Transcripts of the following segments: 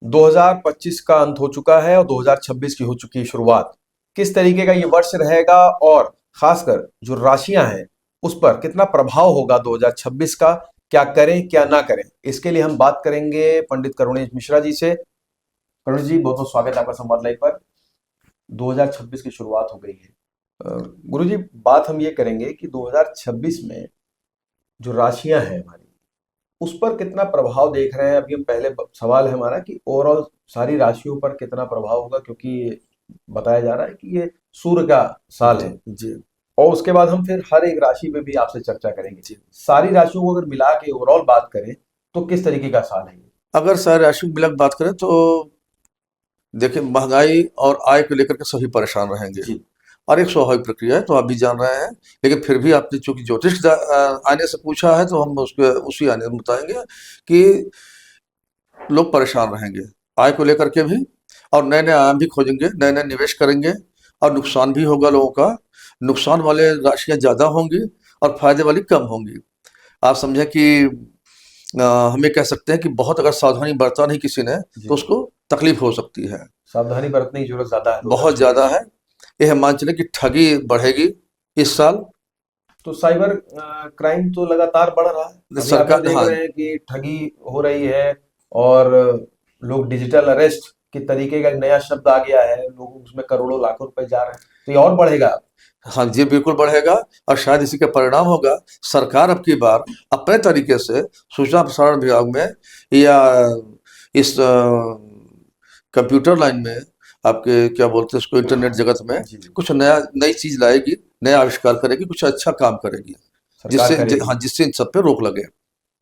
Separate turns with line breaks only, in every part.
2025 का अंत हो चुका है और 2026 की हो चुकी है शुरुआत। किस तरीके का ये वर्ष रहेगा और खासकर जो राशियां हैं उस पर कितना प्रभाव होगा 2026 का, क्या करें क्या ना करें, इसके लिए हम बात करेंगे पंडित करुणेश मिश्रा जी से। करुणेश जी, बहुत बहुत स्वागत है आपका संवाद लाइव पर। 2026 की शुरुआत हो गई है। गुरु जी, बात हम ये करेंगे कि 2026 में जो राशियां हैं हमारी, उस पर कितना प्रभाव देख रहे हैं। अभी हम पहले सवाल है हमारा कि ओवरऑल सारी राशियों पर कितना प्रभाव होगा, क्योंकि बताया जा रहा है कि ये सूर्य का साल है
जी
और उसके बाद हम फिर हर एक राशि पे भी आपसे चर्चा करेंगे।
जी।
सारी राशियों को अगर मिला के ओवरऑल बात करें तो किस तरीके का साल है ये?
अगर सारे राशि मिला के बात करें तो देखिए, महंगाई और आय को लेकर के सभी परेशान रहेंगे
जी
और एक स्वाभाविक प्रक्रिया है, तो आप भी जान रहे हैं। लेकिन फिर भी आपने चूंकि ज्योतिष आने से पूछा है तो हम उसके उसी आने में बताएंगे कि लोग परेशान रहेंगे आय को लेकर के भी, और नए नए आयाम भी खोजेंगे, नए नए निवेश करेंगे और नुकसान भी होगा लोगों का। नुकसान वाले राशियां ज्यादा होंगी और फायदे वाली कम होंगी। आप समझें कि हम ये कह सकते हैं कि बहुत अगर सावधानी बरता नहीं किसी ने
जी।
तो उसको तकलीफ हो सकती है,
सावधानी बरतने की जरूरत ज्यादा है
बहुत ज्यादा
2026
है। यह मान चले कि ठगी बढ़ेगी इस साल।
तो साइबर क्राइम तो लगातार बढ़ रहा है। अभी आप जो
सरकार,
देख
हाँ,
रहे हैं कि ठगी हो रही है और लोग डिजिटल अरेस्ट के तरीके का एक नया शब्द आ गया है, लोग उसमें करोड़ों लाखों रुपए जा रहे हैं, तो ये और बढ़ेगा।
हाँ जी, बिल्कुल बढ़ेगा। और शायद इसी का परिणाम होगा, सरकार अब की बार अपने तरीके से सूचना प्रसारण विभाग में या इस कंप्यूटर लाइन में, आपके क्या बोलते हैं उसको, इंटरनेट जगत में
जी जी।
कुछ नया नई चीज लाएगी, नया आविष्कार करेगी, कुछ अच्छा काम करेगी,
सरकार
हाँ,
करेगी।
जिससे इन सब पे रोक लगे।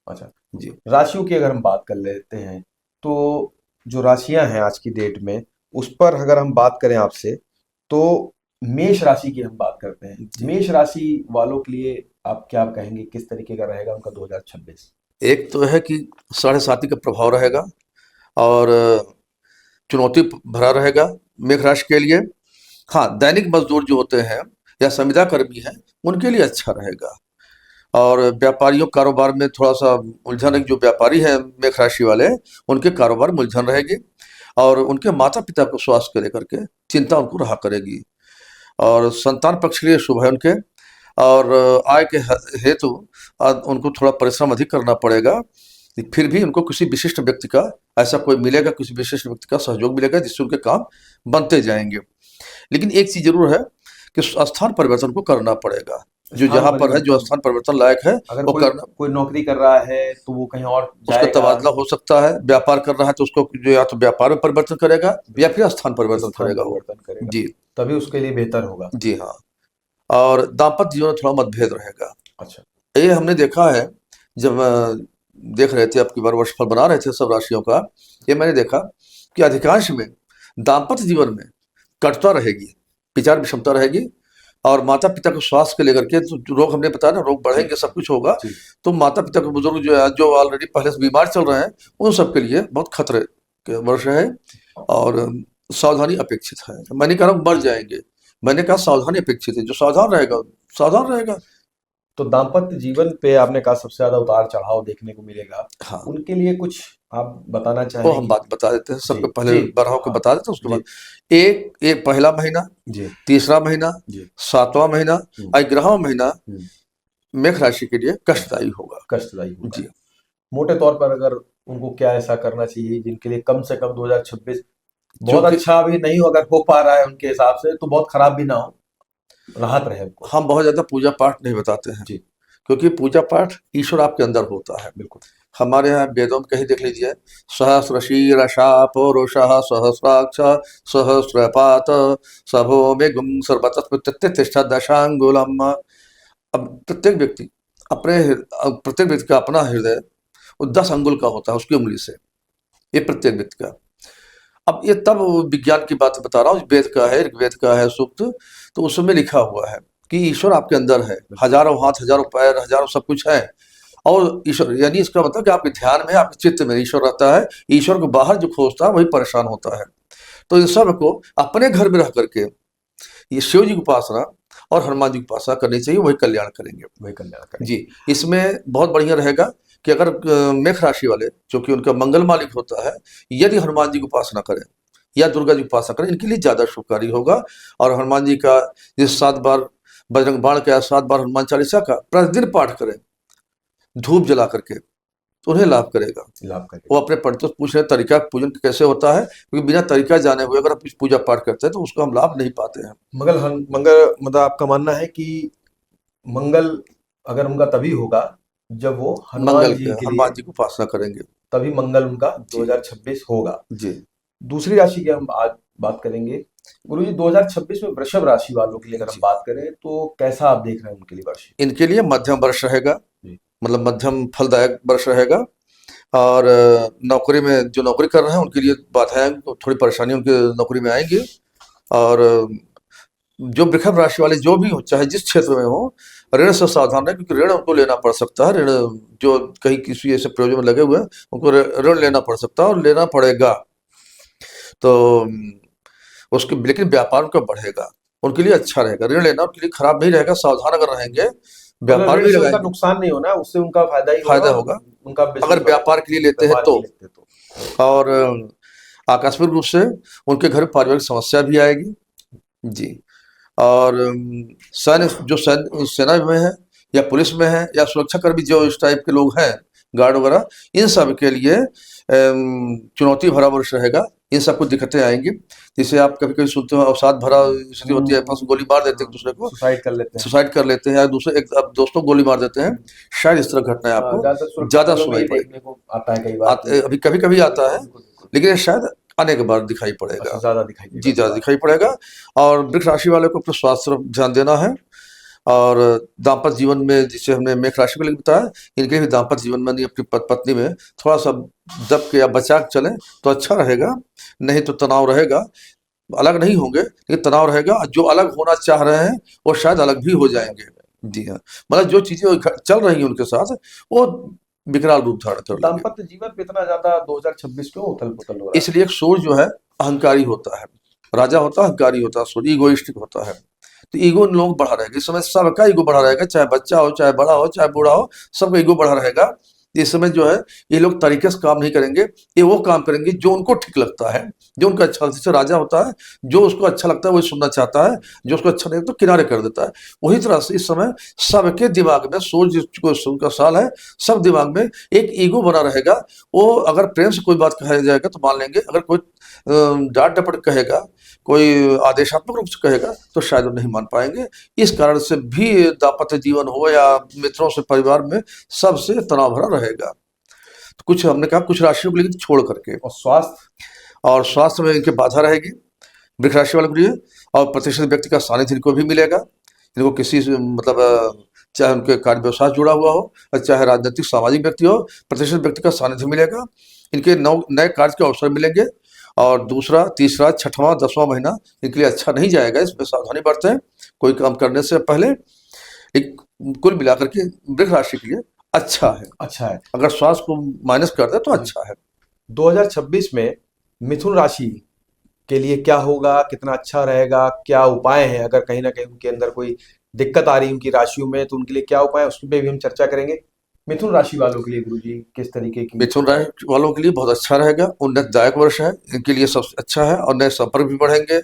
अच्छा,
जी
राशियों की अगर हम बात कर लेते हैं तो जो राशियां हैं आज की डेट में, उस पर अगर हम बात करें आपसे तो मेष राशि की हम बात करते हैं।
जी।
मेष राशि वालों के लिए आप क्या कहेंगे, किस तरीके का रहेगा उनका 2026?
एक तो है कि साढ़े साती का प्रभाव रहेगा और चुनौती भरा रहेगा मेघ राशि के लिए। हाँ, दैनिक मजदूर जो होते हैं या संविदा कर्मी हैं, उनके लिए अच्छा रहेगा। और व्यापारियों कारोबार में थोड़ा सा उलझन, जो व्यापारी हैं मेष राशि वाले, उनके कारोबार में उलझन रहेगी और उनके माता पिता को स्वास्थ्य को लेकर के चिंता उनको रहा करेगी। और संतान पक्ष के लिए शुभ है उनके। और आय के हेतु उनको थोड़ा परिश्रम अधिक करना पड़ेगा। फिर भी उनको किसी विशिष्ट व्यक्ति का, ऐसा कोई मिलेगा, किसी विशिष्ट व्यक्ति का सहयोग मिलेगा जिससे उनके काम बनते जाएंगे। लेकिन एक चीज जरूर है कि स्थान परिवर्तन को करना पड़ेगा। जो
स्थान
जहाँ पर है, जो
परिवर्तन,
स्थान परिवर्तन लायक है,
अगर
वो
कोई
करना।
कोई नौकरी कर रहा है तो वो कहीं और
उसका
जाएगा।
तबादला हो सकता है। व्यापार कर रहा है तो उसको जो या तो व्यापार में परिवर्तन करेगा या फिर स्थान परिवर्तन
स्थान
करेगा वो।
परिवर्तन करेगा,
जी
तभी उसके लिए बेहतर होगा।
जी हाँ। और दाम्पत्य जीवन में थोड़ा मतभेद रहेगा।
अच्छा।
ये हमने देखा है जब देख रहे थे, अब की बार वर्षफल बना रहे थे सब राशियों का। ये मैंने देखा कि अधिकांश में दाम्पत्य जीवन में कटुता रहेगी, विचार विषमता रहेगी। और माता पिता को स्वास्थ्य को लेकर के तो रोग, हमने बताया ना, रोग
जी
बढ़ेंगे, सब कुछ होगा।
जी।
तो माता पिता के बुजुर्ग जो ऑलरेडी पहले से बीमार चल रहे हैं, उन सब के लिए बहुत खतरे के वर्ष है और सावधानी अपेक्षित है। मैंने कहा मर जाएंगे, मैंने कहा सावधानी अपेक्षित है। जो सावधान रहेगा सावधान रहेगा।
तो दाम्पत्य जीवन पे आपने कहा सबसे ज्यादा उतार चढ़ाव देखने को मिलेगा,
हाँ,
उनके लिए कुछ आप बताना
वो
चाहें
हम
कि?
बात बता देते हैं
जी
सबके पहले,
जी।
बरहाव के
हाँ।
बता देते हैं उसके
जी
बाद। एक एक पहला महीना,
जी
तीसरा महीना,
जी।
सातवां महीना
हम्म
और 11वां महीना
हम्म।
मेष राशि के लिए कष्टदायी होगा।
कष्टदायी होगा।
जी।
मोटे तौर पर अगर उनको क्या ऐसा करना चाहिए जिनके लिए कम से कम 2026 बहुत
चूंकि
अच्छा भी नहीं हो, अगर हो पा रहा है उनके हिसाब से तो बहुत खराब भी ना हो, राहत रहे उनको?
हम बहुत ज्यादा पूजा पाठ नहीं बताते हैं,
जी
क्योंकि पूजा पाठ ईश्वर आपके अंदर होता है।
बिल्कुल।
हमारे यहाँ वेदों में कहीं देख लीजिए, सहस्र शीर्षा पौरुषः सहस्राक्ष सहस्रपात सभो में गुम सर्वतः तिष्ठा दशांगुलम। अब प्रत्येक व्यक्ति का अपना हृदय वो 10 अंगुल का होता है, उसकी उंगली से, ये प्रत्येक व्यक्ति का। अब ये तब विज्ञान की बात बता रहा हूँ, वेद का है, ऋग्वेद का है सूक्त। तो उसमें लिखा हुआ है कि ईश्वर आपके अंदर है, हजारों हाथ, हजारों पैर, हजारों सब कुछ है। और ईश्वर यानी इसका मतलब कि आपके ध्यान में, आपके चित्त में ईश्वर रहता है। ईश्वर को बाहर जो खोजता है वही परेशान होता है। तो इन सब को अपने घर में रह करके ये शिव जी की उपासना और हनुमान जी की उपासना करनी चाहिए, वही कल्याण करेंगे।
वही कल्याण करेंगे।
जी। इसमें बहुत बढ़िया रहेगा कि अगर मेष राशि वाले, जो कि उनका मंगल मालिक होता है, यदि हनुमान जी की उपासना करें या दुर्गा जी की उपासना करें, इनके लिए ज्यादा शुभकारी होगा। और हनुमान जी का जिस 7 बार बजरंग बाण का, 7 बार हनुमान चालीसा का प्रतिदिन पाठ करें धूप जला करके, तो उन्हें लाभ करेगा।
लाभ करेगा।
वो अपने पंडितों से पूछ रहे हैं तरीका पूजन कैसे होता है, क्योंकि बिना तरीका जाने हुए अगर आप इस पूजा पाठ करते हैं तो उसको हम लाभ नहीं पाते हैं।
मंगल मतलब आपका मानना है कि मंगल अगर उनका तभी होगा जब वो हनुमान जी के लिए,
हनुमान जी की उपासना करेंगे,
तभी मंगल उनका
जी
2026 होगा।
जी
दूसरी राशि की हम आज बात करेंगे। गुरुजी 2026 में वृषभ राशि वालों के लिए अगर हम
जी।
बात करें तो कैसा आप देख रहे हैं उनके लिए वर्ष?
इनके लिए मध्यम वर्ष रहेगा,
जी।
मतलब मध्यम फलदायक वर्ष रहेगा। और नौकरी में जो नौकरी कर रहे हैं उनके लिए बाधाएं, थोड़ी परेशानी उनके नौकरी में आएंगी। और जो वृषभ राशि वाले जो भी हो, चाहे जिस क्षेत्र में हो, ऋण से सावधान रहे, क्योंकि ऋण उनको लेना पड़ सकता है। ऋण जो कहीं किसी ऐसे प्रयोजन में लगे हुए हैं उनको ऋण लेना पड़ सकता है और लेना पड़ेगा। तो उसके लेकिन व्यापार उनका बढ़ेगा, उनके लिए अच्छा रहेगा। ऋण लेना उनके लिए खराब नहीं रहेगा, सावधान अगर रहेंगे, व्यापार
ऋण
भी
से उनका
लगाएंगे,
नुकसान नहीं होना, उससे उनका फायदा ही होगा
फायदा
और
होगा
उनका
अगर
बिजनेस
व्यापार के लिए लेते हैं
व्यापार
तो।
के लिए लेते तो।
और आकस्मिक रूप से उनके घर में पारिवारिक समस्या भी आएगी जी। और सैन्य सेना में है या पुलिस में है या सुरक्षाकर्मी, जो इस टाइप के लोग हैं, गार्ड वगैरह, इन सब के लिए चुनौती भरा वर्ष रहेगा। इन सबको दिक्कतें आएंगी, जिसे आप कभी कभी सुनते हो अवसाद भरा स्थिति होती है, आपस में गोली मार देते हैं एक दूसरे को,
सुसाइड कर लेते हैं।
सुसाइड कर लेते हैं, या दूसरे एक अब दोस्तों को गोली मार देते हैं। शायद इस तरह घटनाएं आपको
ज्यादा
ज्यादा
सुनाई
सुनाई पड़ेगी।
देखने को आता है कई बार कि
अभी कभी कभी आता है, लेकिन ये शायद आने के बाद दिखाई पड़ेगा,
ज्यादा दिखाई
जी
देगा।
ज्यादा दिखाई पड़ेगा। और वृक्ष राशि वाले को अपने स्वास्थ्य पर ध्यान देना है। और दाम्पत्य जीवन में, जिसे हमने मेष राशि को लेकर बताया, इनके भी दाम्पत्य जीवन में अपनी पत्नी में थोड़ा सा दब के या बचा के चलें तो अच्छा रहेगा, नहीं तो तनाव रहेगा। अलग नहीं होंगे लेकिन तनाव रहेगा। जो अलग होना चाह रहे हैं वो शायद अलग भी हो जाएंगे। जी हाँ, मतलब जो चीजें चल रही हैं उनके साथ वो विकराल रूप धारण कर लेंगे।
दाम्पत्य जीवन पे इतना ज्यादा 2026 क्यों उथल पुथल हो रहा है?
इसलिए एक सूर्य जो है अहंकारी होता है, राजा होता है, अहंकारी होता है, सूर्य इगोइस्टिक होता है। तो ईगो लोग बढ़ा रहेगा इस समय, सबका ईगो बढ़ा रहेगा, चाहे बच्चा हो, चाहे बड़ा हो, चाहे बूढ़ा हो, सबका ईगो बढ़ा रहेगा। इस समय जो है ये लोग तरीके से काम नहीं करेंगे, ये वो काम करेंगे जो उनको ठीक लगता है, जो उनका अच्छा। जैसे राजा होता है, जो उसको अच्छा लगता है वही सुनना चाहता है, जो उसको अच्छा नहीं लगता तो किनारे कर देता है। वही तरह से इस समय सबके दिमाग में, सूर्य का साल है, सब दिमाग में एक ईगो बना रहेगा। वो अगर प्रेम से कोई बात कहा जाएगा तो मान लेंगे, अगर कोई डांट डपट कहेगा, कोई आदेशात्मक रूप से कहेगा तो शायद वो नहीं मान पाएंगे। इस कारण से भी दाम्पत्य जीवन हो या मित्रों से, परिवार में, सबसे तनाव भरा रहेगा। तो कुछ हमने कहा कुछ राशियों को लेकर छोड़ करके। और स्वास्थ्य में इनके बाधा रहेगी वृक्ष राशि वालों के लिए। और प्रतिष्ठित व्यक्ति का सानिध्य इनको भी मिलेगा। इनको किसी से मतलब चाहे उनके कार्य व्यवसाय जुड़ा हुआ हो, चाहे राजनीतिक सामाजिक व्यक्ति हो, प्रतिष्ठित व्यक्ति का सानिध्य मिलेगा। इनके नए कार्य के अवसर मिलेंगे। और दूसरा, तीसरा, छठवां, 10वां महीना इनके लिए अच्छा नहीं जाएगा, इसमें सावधानी बरतें कोई काम करने से पहले। कुल मिलाकर के वृक्ष राशि के लिए अच्छा है। अगर स्वास्थ्य को माइनस कर दे तो अच्छा है।
2026 में मिथुन राशि के लिए क्या होगा, कितना अच्छा रहेगा, क्या उपाय हैं? अगर कहीं ना कहीं उनके अंदर कोई दिक्कत आ रही है उनकी राशियों में, तो उनके लिए क्या उपाय है, उस पर भी हम चर्चा करेंगे। मिथुन राशि वालों के लिए गुरुजी किस तरीके की?
मिथुन राशि वालों के लिए बहुत अच्छा रहेगा, उन्नतदायक वर्ष है, इनके लिए सबसे अच्छा है। और नए संपर्क भी बढ़ेंगे।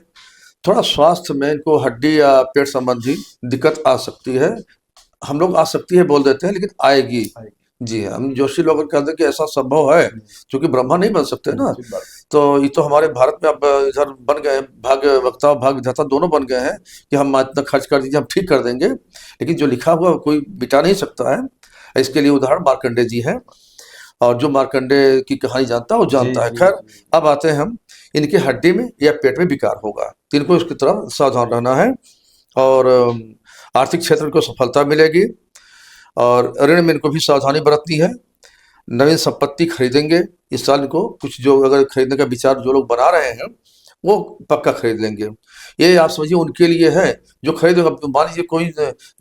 थोड़ा स्वास्थ्य में इनको हड्डी या पेट संबंधी दिक्कत आ सकती है। हम लोग आ सकती है बोल देते हैं, लेकिन आएगी। जी, हम जोशी लोग कहते हैं कि ऐसा संभव है, क्योंकि ब्रह्मा नहीं बन सकते ना। तो ये तो हमारे भारत में अब इधर बन गए, भाग्य वक्ता भाग्य विधाता दोनों बन गए हैं कि हम इतना खर्च कर दीजिए, हम ठीक कर देंगे। लेकिन जो लिखा हुआ कोई मिटा नहीं सकता है। इसके लिए उदाहरण मार्कंडे जी हैं, और जो मार्कंडे की कहानी जानता है वो जानता है। खैर, अब आते हैं हम, इनके हड्डी में या पेट में विकार होगा, तो इनको इसकी तरफ सावधान रहना है। और आर्थिक क्षेत्र को सफलता मिलेगी। और ऋण में इनको भी सावधानी बरतनी है। नवीन संपत्ति खरीदेंगे इस साल इनको, कुछ जो अगर खरीदने का विचार जो लोग बना रहे हैं वो पक्का खरीद लेंगे। ये आप समझिए उनके लिए है जो खरीदेगा। मान लीजिए कोई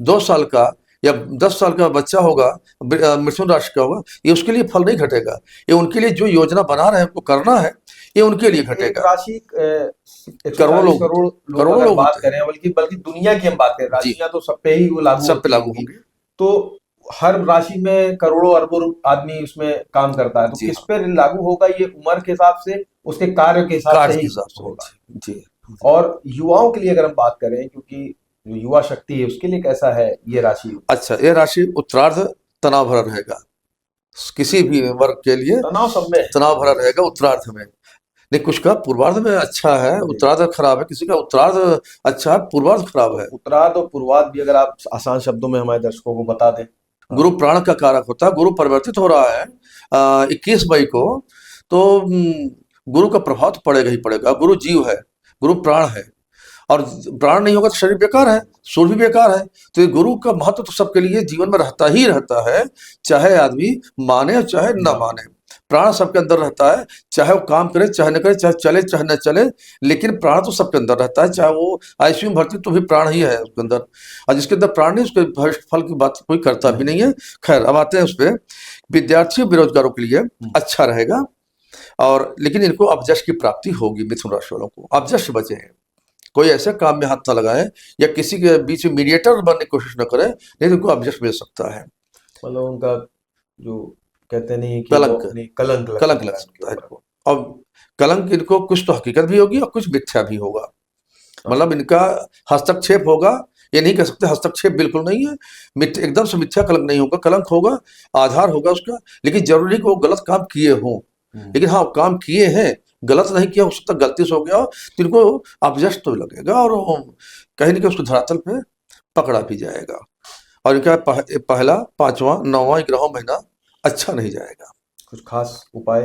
2 साल का या 10 साल का बच्चा होगा, मिथुन राशि का होगा, ये उसके लिए फल नहीं घटेगा। ये उनके लिए जो योजना बना रहे हैं उनको करना है, ये उनके लिए घटेगा।
राशि
करोड़ों लोग
बात करें, बल्कि दुनिया की हम बात करें, राशियां तो सब पे ही वो लागू
होंगी।
तो हर राशि में करोड़ों अरबों आदमी उसमें काम करता है, तो
जी
किस
हाँ,
पे लागू होगा? ये उम्र के हिसाब से, उसके कार्य के हिसाब से
कार्य के
ही
हिसाब से
होगा।
जी जी।
और युवाओं के लिए अगर हम बात करें, क्योंकि जो युवा शक्ति है उसके लिए कैसा है ये राशि?
अच्छा, ये राशि उत्तरार्ध तनाव भरा रहेगा, किसी भी वर्ग के लिए
तनाव सब में है।
तनाव भरा रहेगा उत्तरार्ध में। नहीं, कुछ का पूर्वार्ध में अच्छा है,
जी।
उत्तरार्ध खराब है, किसी का उत्तरार्ध अच्छा है, पूर्वार्ध खराब
तो
है।
उत्तरार्ध और पूर्वार्ध भी अगर आप आसान शब्दों में हमारे दर्शकों को बता दें। हाँ।
गुरु प्राण का कारक होता है, गुरु परिवर्तित हो रहा है 21 मई को, तो गुरु का प्रभाव तो पड़ेगा ही पड़ेगा। गुरु जीव है, गुरु प्राण है, और प्राण नहीं होगा तो शरीर बेकार है, सूर्य भी बेकार है। तो ये गुरु का महत्व तो सबके लिए जीवन में रहता ही रहता है, चाहे आदमी माने और चाहे न माने। प्राण सबके अंदर रहता है, चाहे वो काम करे चाहे न करे, चाहे चले चाहे न चले, लेकिन प्राण तो सबके अंदर रहता है। चाहे वो आईसीयू में भर्ती तो भी प्राण ही है उसके अंदर, और जिसके अंदर प्राण नहीं उसके भविष्य फल की बात कोई करता भी नहीं है। खैर, अब आते हैं उस पर। विद्यार्थियों बेरोजगारों के लिए अच्छा रहेगा, और लेकिन इनको अपयश की प्राप्ति होगी। मिथुन राशि वालों को अपयश से बचे हैं, कोई ऐसे काम में हाथ ना लगाए, या किसी के बीच में मीडिएटर बनने की कोशिश न करे, नहीं तो उनको अपयश मिल सकता है।
मतलब उनका जो कहते नहीं कि वो
कलंक,
अपनी कलंक लग
कलंक लग
सकता है उनके
सकता है
ऊपर।
इनको। अब कलंक इनको कुछ तो हकीकत भी होगी और कुछ मिथ्या भी होगा,
हाँ।
मतलब इनका हस्तक्षेप होगा। ये नहीं कह सकते हस्तक्षेप बिल्कुल नहीं है, एकदम से मिथ्या कलंक नहीं होगा, कलंक होगा, आधार होगा उसका, लेकिन जरूरी कि वो गलत काम किए हों। लेकिन हाँ, काम किए हैं, गलत नहीं किया, हो सकता गलती से हो गया हो, तो इनको अपयश तो लगेगा, और वो कहीं ना कहीं उसको धरातल पे पकड़ा भी जाएगा। और इनका पहला, पांचवा, नौवां, 11वां महीना अच्छा नहीं जाएगा।
कुछ खास उपाय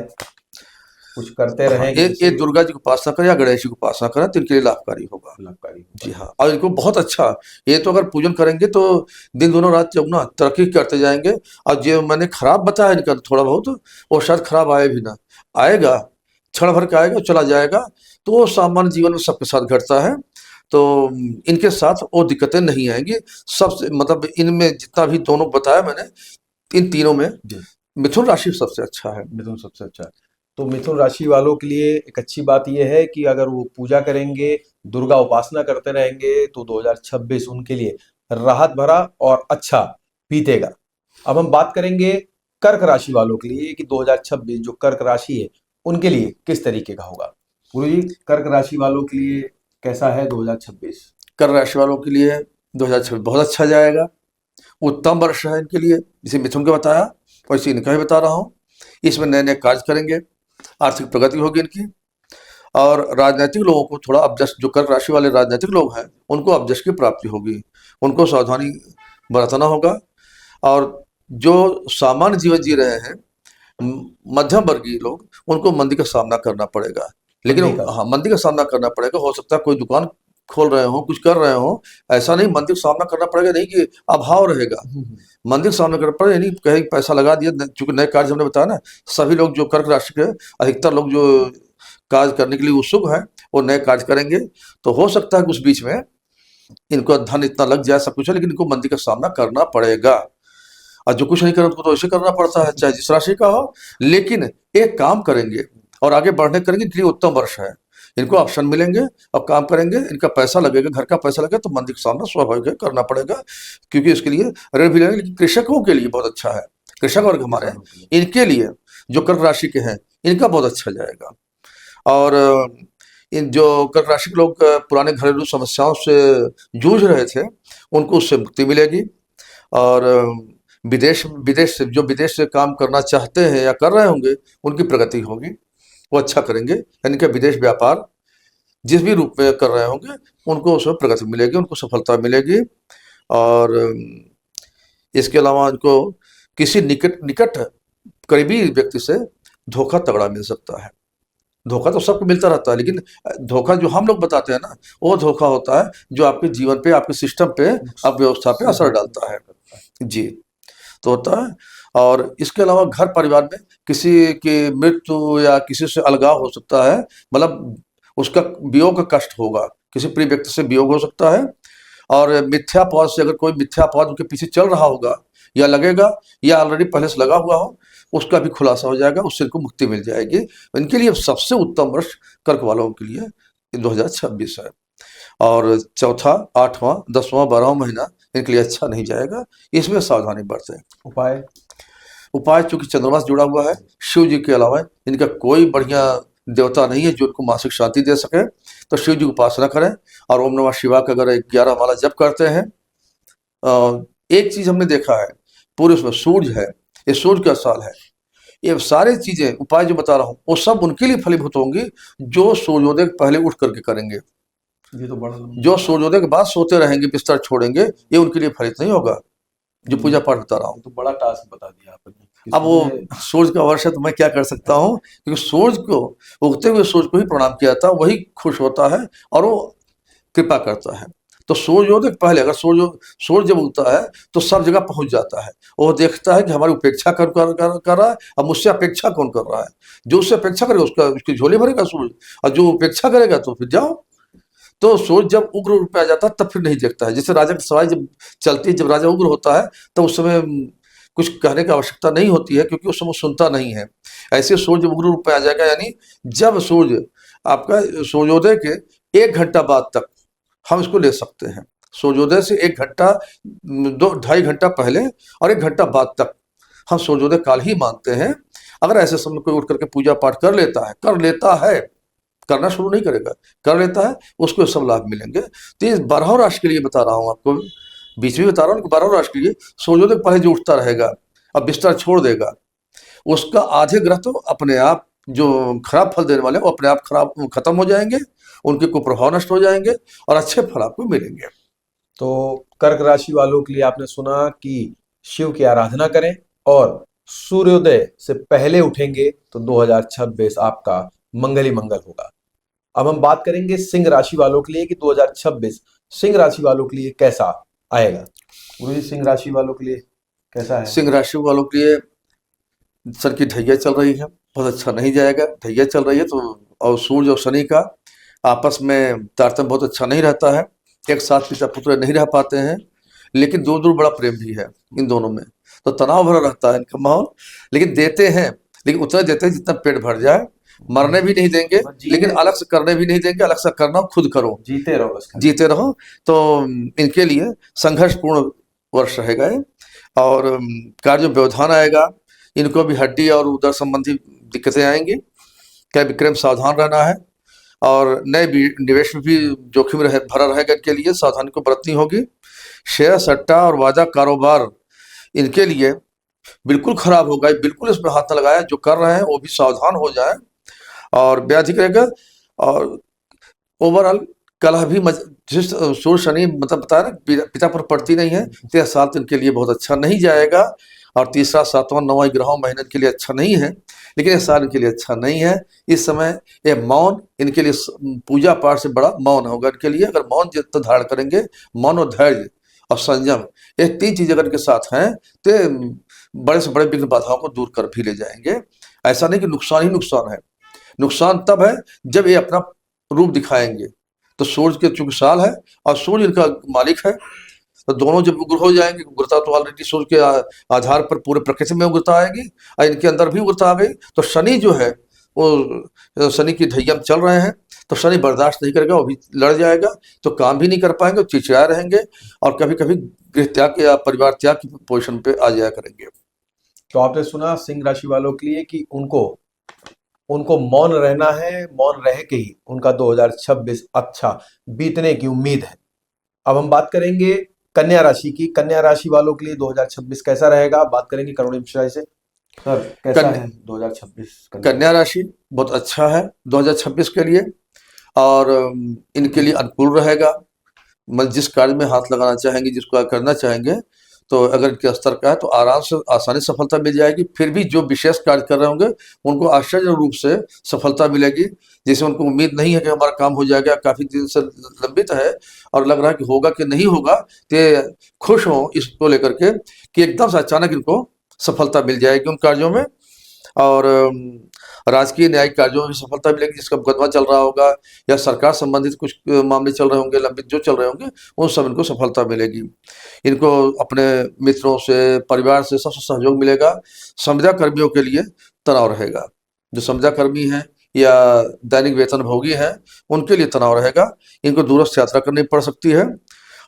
कुछ करते
हाँ,
रहेंगे
ये
जिससे
दुर्गा जी की उपासना करें या गणेश जी की उपासना करें तो इनके लिए लाभकारी होगा।
लाभकारी
जी
होगा।
हाँ, और इनको बहुत अच्छा, ये तो अगर पूजन करेंगे तो दिन दोनों रात चौगुना तरक्की करते जाएंगे। और जो मैंने खराब बताया इनका थोड़ा बहुत, वो शायद खराब आए भी ना, आएगा, क्षण भर का आएगा, चला जाएगा। तो वो सामान्य जीवन में सबके साथ घटता है, तो इनके साथ वो दिक्कतें नहीं आएंगी। सबसे मतलब इनमें जितना भी दोनों बताया मैंने, इन तीनों में
जी।
मिथुन राशि सबसे अच्छा है।
मिथुन सबसे अच्छा है। तो मिथुन राशि वालों के लिए एक अच्छी बात यह है कि अगर वो पूजा करेंगे, दुर्गा उपासना करते रहेंगे, तो 2026 उनके लिए राहत भरा और अच्छा बीतेगा। अब हम बात करेंगे कर्क राशि वालों के लिए कि 2026 जो कर्क राशि है उनके लिए किस तरीके का होगा। गुरु जी, कर्क राशि वालों के लिए कैसा है 2026?
कर्क राशि वालों के लिए 2026 बहुत अच्छा जाएगा, उत्तम वर्ष है इनके लिए। जिसे मिथुन का बताया वैसे इनका भी बता रहा हूँ। इसमें नए नए कार्य करेंगे, आर्थिक प्रगति होगी इनकी। और राजनीतिक लोगों को थोड़ा अपजश, जो कर्क राशि वाले राजनीतिक लोग हैं उनको अपजश की प्राप्ति होगी, उनको सावधानी बरतना होगा। और जो सामान्य जीवन जी रहे हैं मध्यम वर्गीय लोग, उनको मंदी का सामना करना पड़ेगा। लेकिन
मंदी का।
हाँ, मंदी का सामना करना पड़ेगा। हो सकता है कोई दुकान खोल रहे हो, कुछ कर रहे हो, ऐसा नहीं मंदी का सामना करना पड़ेगा, नहीं कि अभाव रहेगा। मंदिर के सामने कर पड़े, यानी कहीं पैसा लगा दिया, चूंकि नए कार्य हमने बताया ना, सभी लोग जो कर्क राशि के अधिकतर लोग जो कार्य करने के लिए उत्सुक हैं वो नए कार्य करेंगे। तो हो सकता है कि उस बीच में इनको धन इतना लग जाए, सब कुछ है, लेकिन इनको मंदी का सामना करना पड़ेगा। और जो कुछ नहीं करे उनको तो ऐसे करना पड़ता है, चाहे जिस राशि का हो। लेकिन एक काम करेंगे और आगे बढ़ने करेंगे, इनके लिए उत्तम वर्ष है। इनको ऑप्शन मिलेंगे, अब काम करेंगे, इनका पैसा लगेगा, घर का पैसा लगेगा, तो मंदी का सामना स्वाभाविक है करना पड़ेगा, क्योंकि इसके लिए ऋण भी लेंगे। लेकिन कृषकों के लिए बहुत अच्छा है, कृषक वर्ग हमारे, इनके लिए जो कर्क राशि के हैं इनका बहुत अच्छा जाएगा। और इन जो कर्क राशि के लोग पुराने घरेलू समस्याओं से जूझ रहे थे उनको उससे मुक्ति मिलेगी। और विदेश विदेश से जो विदेश से काम करना चाहते हैं या कर रहे होंगे उनकी प्रगति होगी, वो अच्छा करेंगे। यानी कि विदेश व्यापार जिस भी रूप में कर रहे होंगे उनको उसमें प्रगति मिलेगी, उनको सफलता मिलेगी। और इसके अलावा उनको किसी निकट निकट करीबी व्यक्ति से धोखा तगड़ा मिल सकता है। धोखा तो सबको मिलता रहता है, लेकिन धोखा जो हम लोग बताते हैं ना, वो धोखा होता है जो आपके जीवन पे, आपके सिस्टम पे, आप व्यवस्था पे असर डालता है। जी, तो होता है। और इसके अलावा घर परिवार में किसी की मृत्यु या किसी से अलगाव हो सकता है, मतलब उसका वियोग का कष्ट होगा, किसी प्रिय व्यक्ति से वियोग हो सकता है। और मिथ्यापवाद से, अगर कोई मिथ्यापवाद उनके पीछे चल रहा होगा या लगेगा, या ऑलरेडी पहले से लगा हुआ हो, उसका भी खुलासा हो जाएगा, उससे इनको मुक्ति मिल जाएगी। इनके लिए सबसे उत्तम वर्ष कर्क वालों के लिए 2026 है। और चौथा, आठवां, 10वां, 12वां महीना इनके लिए अच्छा नहीं जाएगा, इसमें सावधानी बरतें।
उपाय?
उपाय, चूंकि चंद्रमा से जुड़ा हुआ है, शिव जी के अलावा इनका कोई बढ़िया देवता नहीं है जो इनको मानसिक शांति दे सके, तो शिव जी की उपासना करें और ओम नमः शिवाय का अगर 11 माला जप करते हैं। एक चीज हमने देखा है, पूरे उसमें सूर्य है, ये सूर्य का साल है, ये सारी चीजें उपाय जो बता रहा हूँ वो सब उनके लिए फलीभूत होंगी जो सूर्योदय के पहले उठ करके करेंगे।
ये तो बड़ा
जो सूर्योदय के बाद सोते रहेंगे, बिस्तर छोड़ेंगे, ये उनके लिए फलित नहीं होगा, जो पूजा पाठ बता रहा हूँ।
तो बड़ा टास्क बता दिया आपने।
अब वो सूर्य का वर्ष है तो मैं क्या कर सकता हूँ, क्योंकि सूर्य को, उगते हुए सूर्य को ही प्रणाम किया था, वही खुश होता है और वो कृपा करता है। तो सूर्योदय के पहले अगर सूर्य जब उगता है तो सब जगह पहुंच जाता है, वो देखता है कि हमारी उपेक्षा कर रहा है, अब मुझसे अपेक्षा कौन कर रहा है। जो उससे अपेक्षा करेगा उसकी झोली भरेगा सूर्य, और जो उपेक्षा करेगा तो फिर जाओ। तो सूर्य जब उग्र रूप में आ जाता है तब फिर नहीं देखता है। जैसे राजा की सवारी जब चलती है, जब राजा उग्र होता है तो उस समय कुछ कहने की आवश्यकता नहीं होती है, क्योंकि उस समय सुनता नहीं है। ऐसे सूर्य जब उग्र रूप में आ जाएगा, यानी जब सूर्य आपका सूर्योदय के 1 घंटा बाद तक हम इसको ले सकते हैं। सूर्योदय से 1 घंटा, 2-2.5 घंटा पहले और 1 घंटा बाद तक हम सूर्योदय काल ही मानते हैं। अगर ऐसे समय कोई उठ करके पूजा पाठ कर लेता है, करना शुरू नहीं करेगा, कर लेता है, उसको सब लाभ मिलेंगे। तो ये 12 राशि के लिए बता रहा हूँ आपको, बीच में बता रहा हूँ कि 12 राशि के लिए सूर्योदय पहले जो उठता रहेगा, अब बिस्तर छोड़ देगा, उसका आधे ग्रह तो अपने आप जो खराब फल देने वाले वो अपने आप खत्म हो जाएंगे, उनके कुप्रभाव नष्ट हो जाएंगे और अच्छे फल आपको मिलेंगे।
तो कर्क राशि वालों के लिए आपने सुना कि शिव की आराधना करें और सूर्योदय से पहले उठेंगे तो 2026 आपका मंगल ही मंगल होगा। अब हम बात करेंगे सिंह राशि वालों के लिए कि 2026 सिंह राशि वालों के लिए कैसा आएगा। गुरुजी, सिंह राशि वालों के लिए कैसा है?
सिंह राशि वालों के लिए सर की ढैया चल रही है, बहुत अच्छा नहीं जाएगा। ढैया चल रही है तो, और सूर्य और शनि का आपस में तारतम्य बहुत अच्छा नहीं रहता है, एक साथ पिता पुत्र नहीं रह पाते हैं, लेकिन दूर दूर बड़ा प्रेम भी है इन दोनों में, तो तनाव भरा रहता है इनका माहौल। लेकिन देते हैं, लेकिन उतना देते हैं जितना पेट भर जाए। मरने भी नहीं देंगे, लेकिन अलग से करने भी नहीं देंगे, अलग से करना खुद करो,
जीते रहो बस,
जीते रहो। तो इनके लिए संघर्षपूर्ण वर्ष रहेगा ये। और कार्य व्यवधान आएगा, इनको भी हड्डी और उदर संबंधी दिक्कतें आएंगी। क्या विक्रम सावधान रहना है, और नए निवेश में भी जोखिम भरा रहेगा, इनके लिए सावधानी को बरतनी होगी। शेयर सट्टा और वादा कारोबार इनके लिए बिल्कुल खराब होगा, बिल्कुल इसमें हाथ न लगाया, जो कर रहे हैं वो भी सावधान हो जाए और व्याधिक रहेगा। और ओवरऑल कलह भी जिस सूर्य शनि मतलब बताया ना पिता पर पड़ती नहीं है, तो यह साल तो इनके लिए बहुत अच्छा नहीं जाएगा। और तीसरा, सातवां, 9वां ग्रहों महीने के लिए अच्छा नहीं है, लेकिन यह साल इनके लिए अच्छा नहीं है। इस समय ये मौन इनके लिए, पूजा पाठ से बड़ा मौन होगा इनके लिए। अगर मौन जितना धारण करेंगे, मौन और धैर्य और संयम, ये 3 चीज अगर इनके साथ हैं तो बड़े से बड़े विघ्न बाधाओं को दूर कर भी ले जाएंगे। ऐसा नहीं कि नुकसान ही नुकसान है, नुकसान तब है जब ये अपना रूप दिखाएंगे। तो सूर्य के चूंकि साल है और सूर्य इनका मालिक है, तो दोनों जब उग्र हो जाएंगे, उग्रता तो ऑलरेडी सूर्य के आधार पर पूरे प्रकृति में उग्रता आएगी और इनके अंदर भी उग्रता आ गई, तो शनि जो है वो शनि की ढैया में चल रहे हैं, तो शनि बर्दाश्त नहीं करेगा, वो भी लड़ जाएगा, तो काम भी नहीं कर पाएंगे, चिड़चिड़ाए रहेंगे और कभी कभी गृह त्याग या परिवार त्याग की पोजीशन पे आ जाया करेंगे।
तो आपने सुना सिंह राशि वालों के लिए कि उनको मौन रहना है, मौन रह के ही उनका 2026 अच्छा बीतने की उम्मीद है। अब हम बात करेंगे कन्या राशि की। कन्या राशि वालों के लिए 2026 कैसा रहेगा, बात करेंगे करुणी मिश्रा से। सर, कैसा है 2026?
कन्या राशि बहुत अच्छा है 2026 के लिए, और इनके लिए अनुकूल रहेगा। मतलब जिस कार्य में हाथ लगाना चाहेंगे, जिसको करना चाहेंगे, तो अगर इनके स्तर का है तो आराम से, आसानी से सफलता मिल जाएगी। फिर भी जो विशेष कार्य कर रहे होंगे उनको आश्चर्य रूप से सफलता मिलेगी, जिसे उनको उम्मीद नहीं है कि हमारा काम हो जाएगा, काफी दिन से लंबित है और लग रहा है कि होगा कि नहीं होगा, तो खुश हो इसको लेकर के कि एकदम से अचानक इनको सफलता मिल जाएगी उन कार्यों में। और राजकीय न्यायिक कार्यों में भी सफलता मिलेगी, जिसका मुकदमा चल रहा होगा या सरकार संबंधित कुछ मामले चल रहे होंगे, लंबित जो चल रहे होंगे, उन सब इनको सफलता मिलेगी। इनको अपने मित्रों से, परिवार से सबसे सहयोग मिलेगा। संविदा कर्मियों के लिए तनाव रहेगा, जो संविदा कर्मी हैं या दैनिक वेतन भोगी हैं उनके लिए तनाव रहेगा, इनको दूरस्थ यात्रा करनी पड़ सकती है।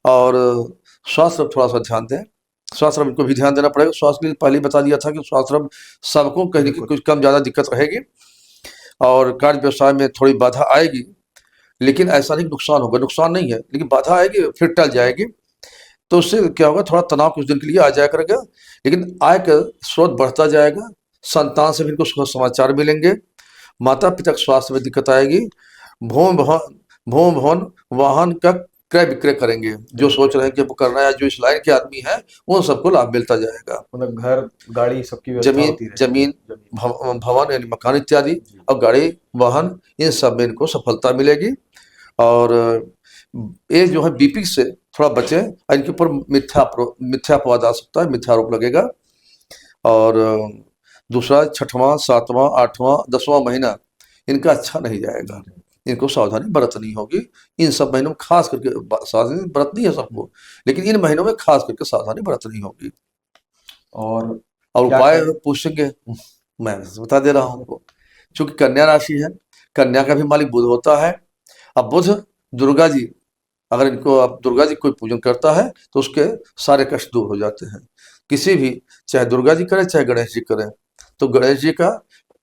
और स्वास्थ्य थोड़ा सा ध्यान दें। स्वास्थ्य इनको भी ध्यान देना पड़ेगा। स्वास्थ्य के लिए पहले ही बता दिया था कि स्वास्थ्य सबको कहीं ना कहीं
बिल्कुल।
कुछ कम ज़्यादा दिक्कत रहेगी और कार्य व्यवसाय में थोड़ी बाधा आएगी, लेकिन ऐसा नहीं नुकसान होगा, नुकसान नहीं है, लेकिन बाधा आएगी फिर टल जाएगी। तो उससे क्या होगा, थोड़ा तनाव कुछ दिन के लिए आ जाया करेगा, लेकिन आय का स्रोत बढ़ता जाएगा। संतान से भी इनको शुभ समाचार मिलेंगे। माता पिता के स्वास्थ्य में दिक्कत आएगी। भूमि भवन वाहन का क्रय विक्रय करेंगे। जो सोच रहे हैं कि वो करना है, जो इस लाइन के आदमी हैं, उन सबको लाभ मिलता जाएगा।
मतलब घर गाड़ी सबकी व्यवस्था
जमीन
होती रहेगी।
जमीन भवन यानी मकान इत्यादि
जी।
और गाड़ी वाहन, इन सब में इनको सफलता मिलेगी। और ये जो है बीपी से थोड़ा बचें, इनके ऊपर मिथ्या अपवाद आ सकता है, मिथ्या आरोप लगेगा। और दूसरा 6वां 7वां 8वां 10वां महीना इनका अच्छा नहीं जाएगा, इनको सावधानी बरतनी होगी। इन सब महीनों में खास करके सावधानी बरतनी है सबको, लेकिन इन महीनों में खास करके सावधानी बरतनी होगी।
और
और
क्या
उपाय
करें?
पूछेंगे, मैं बता दे रहा हूँ आपको। चूंकि कन्या राशि है, कन्या का भी मालिक बुध होता है। अब बुध दुर्गा जी, अगर इनको आप दुर्गा जी कोई पूजन करता है तो उसके सारे कष्ट दूर हो जाते हैं। किसी भी, चाहे दुर्गा जी करें चाहे गणेश जी करें, तो गणेश जी का,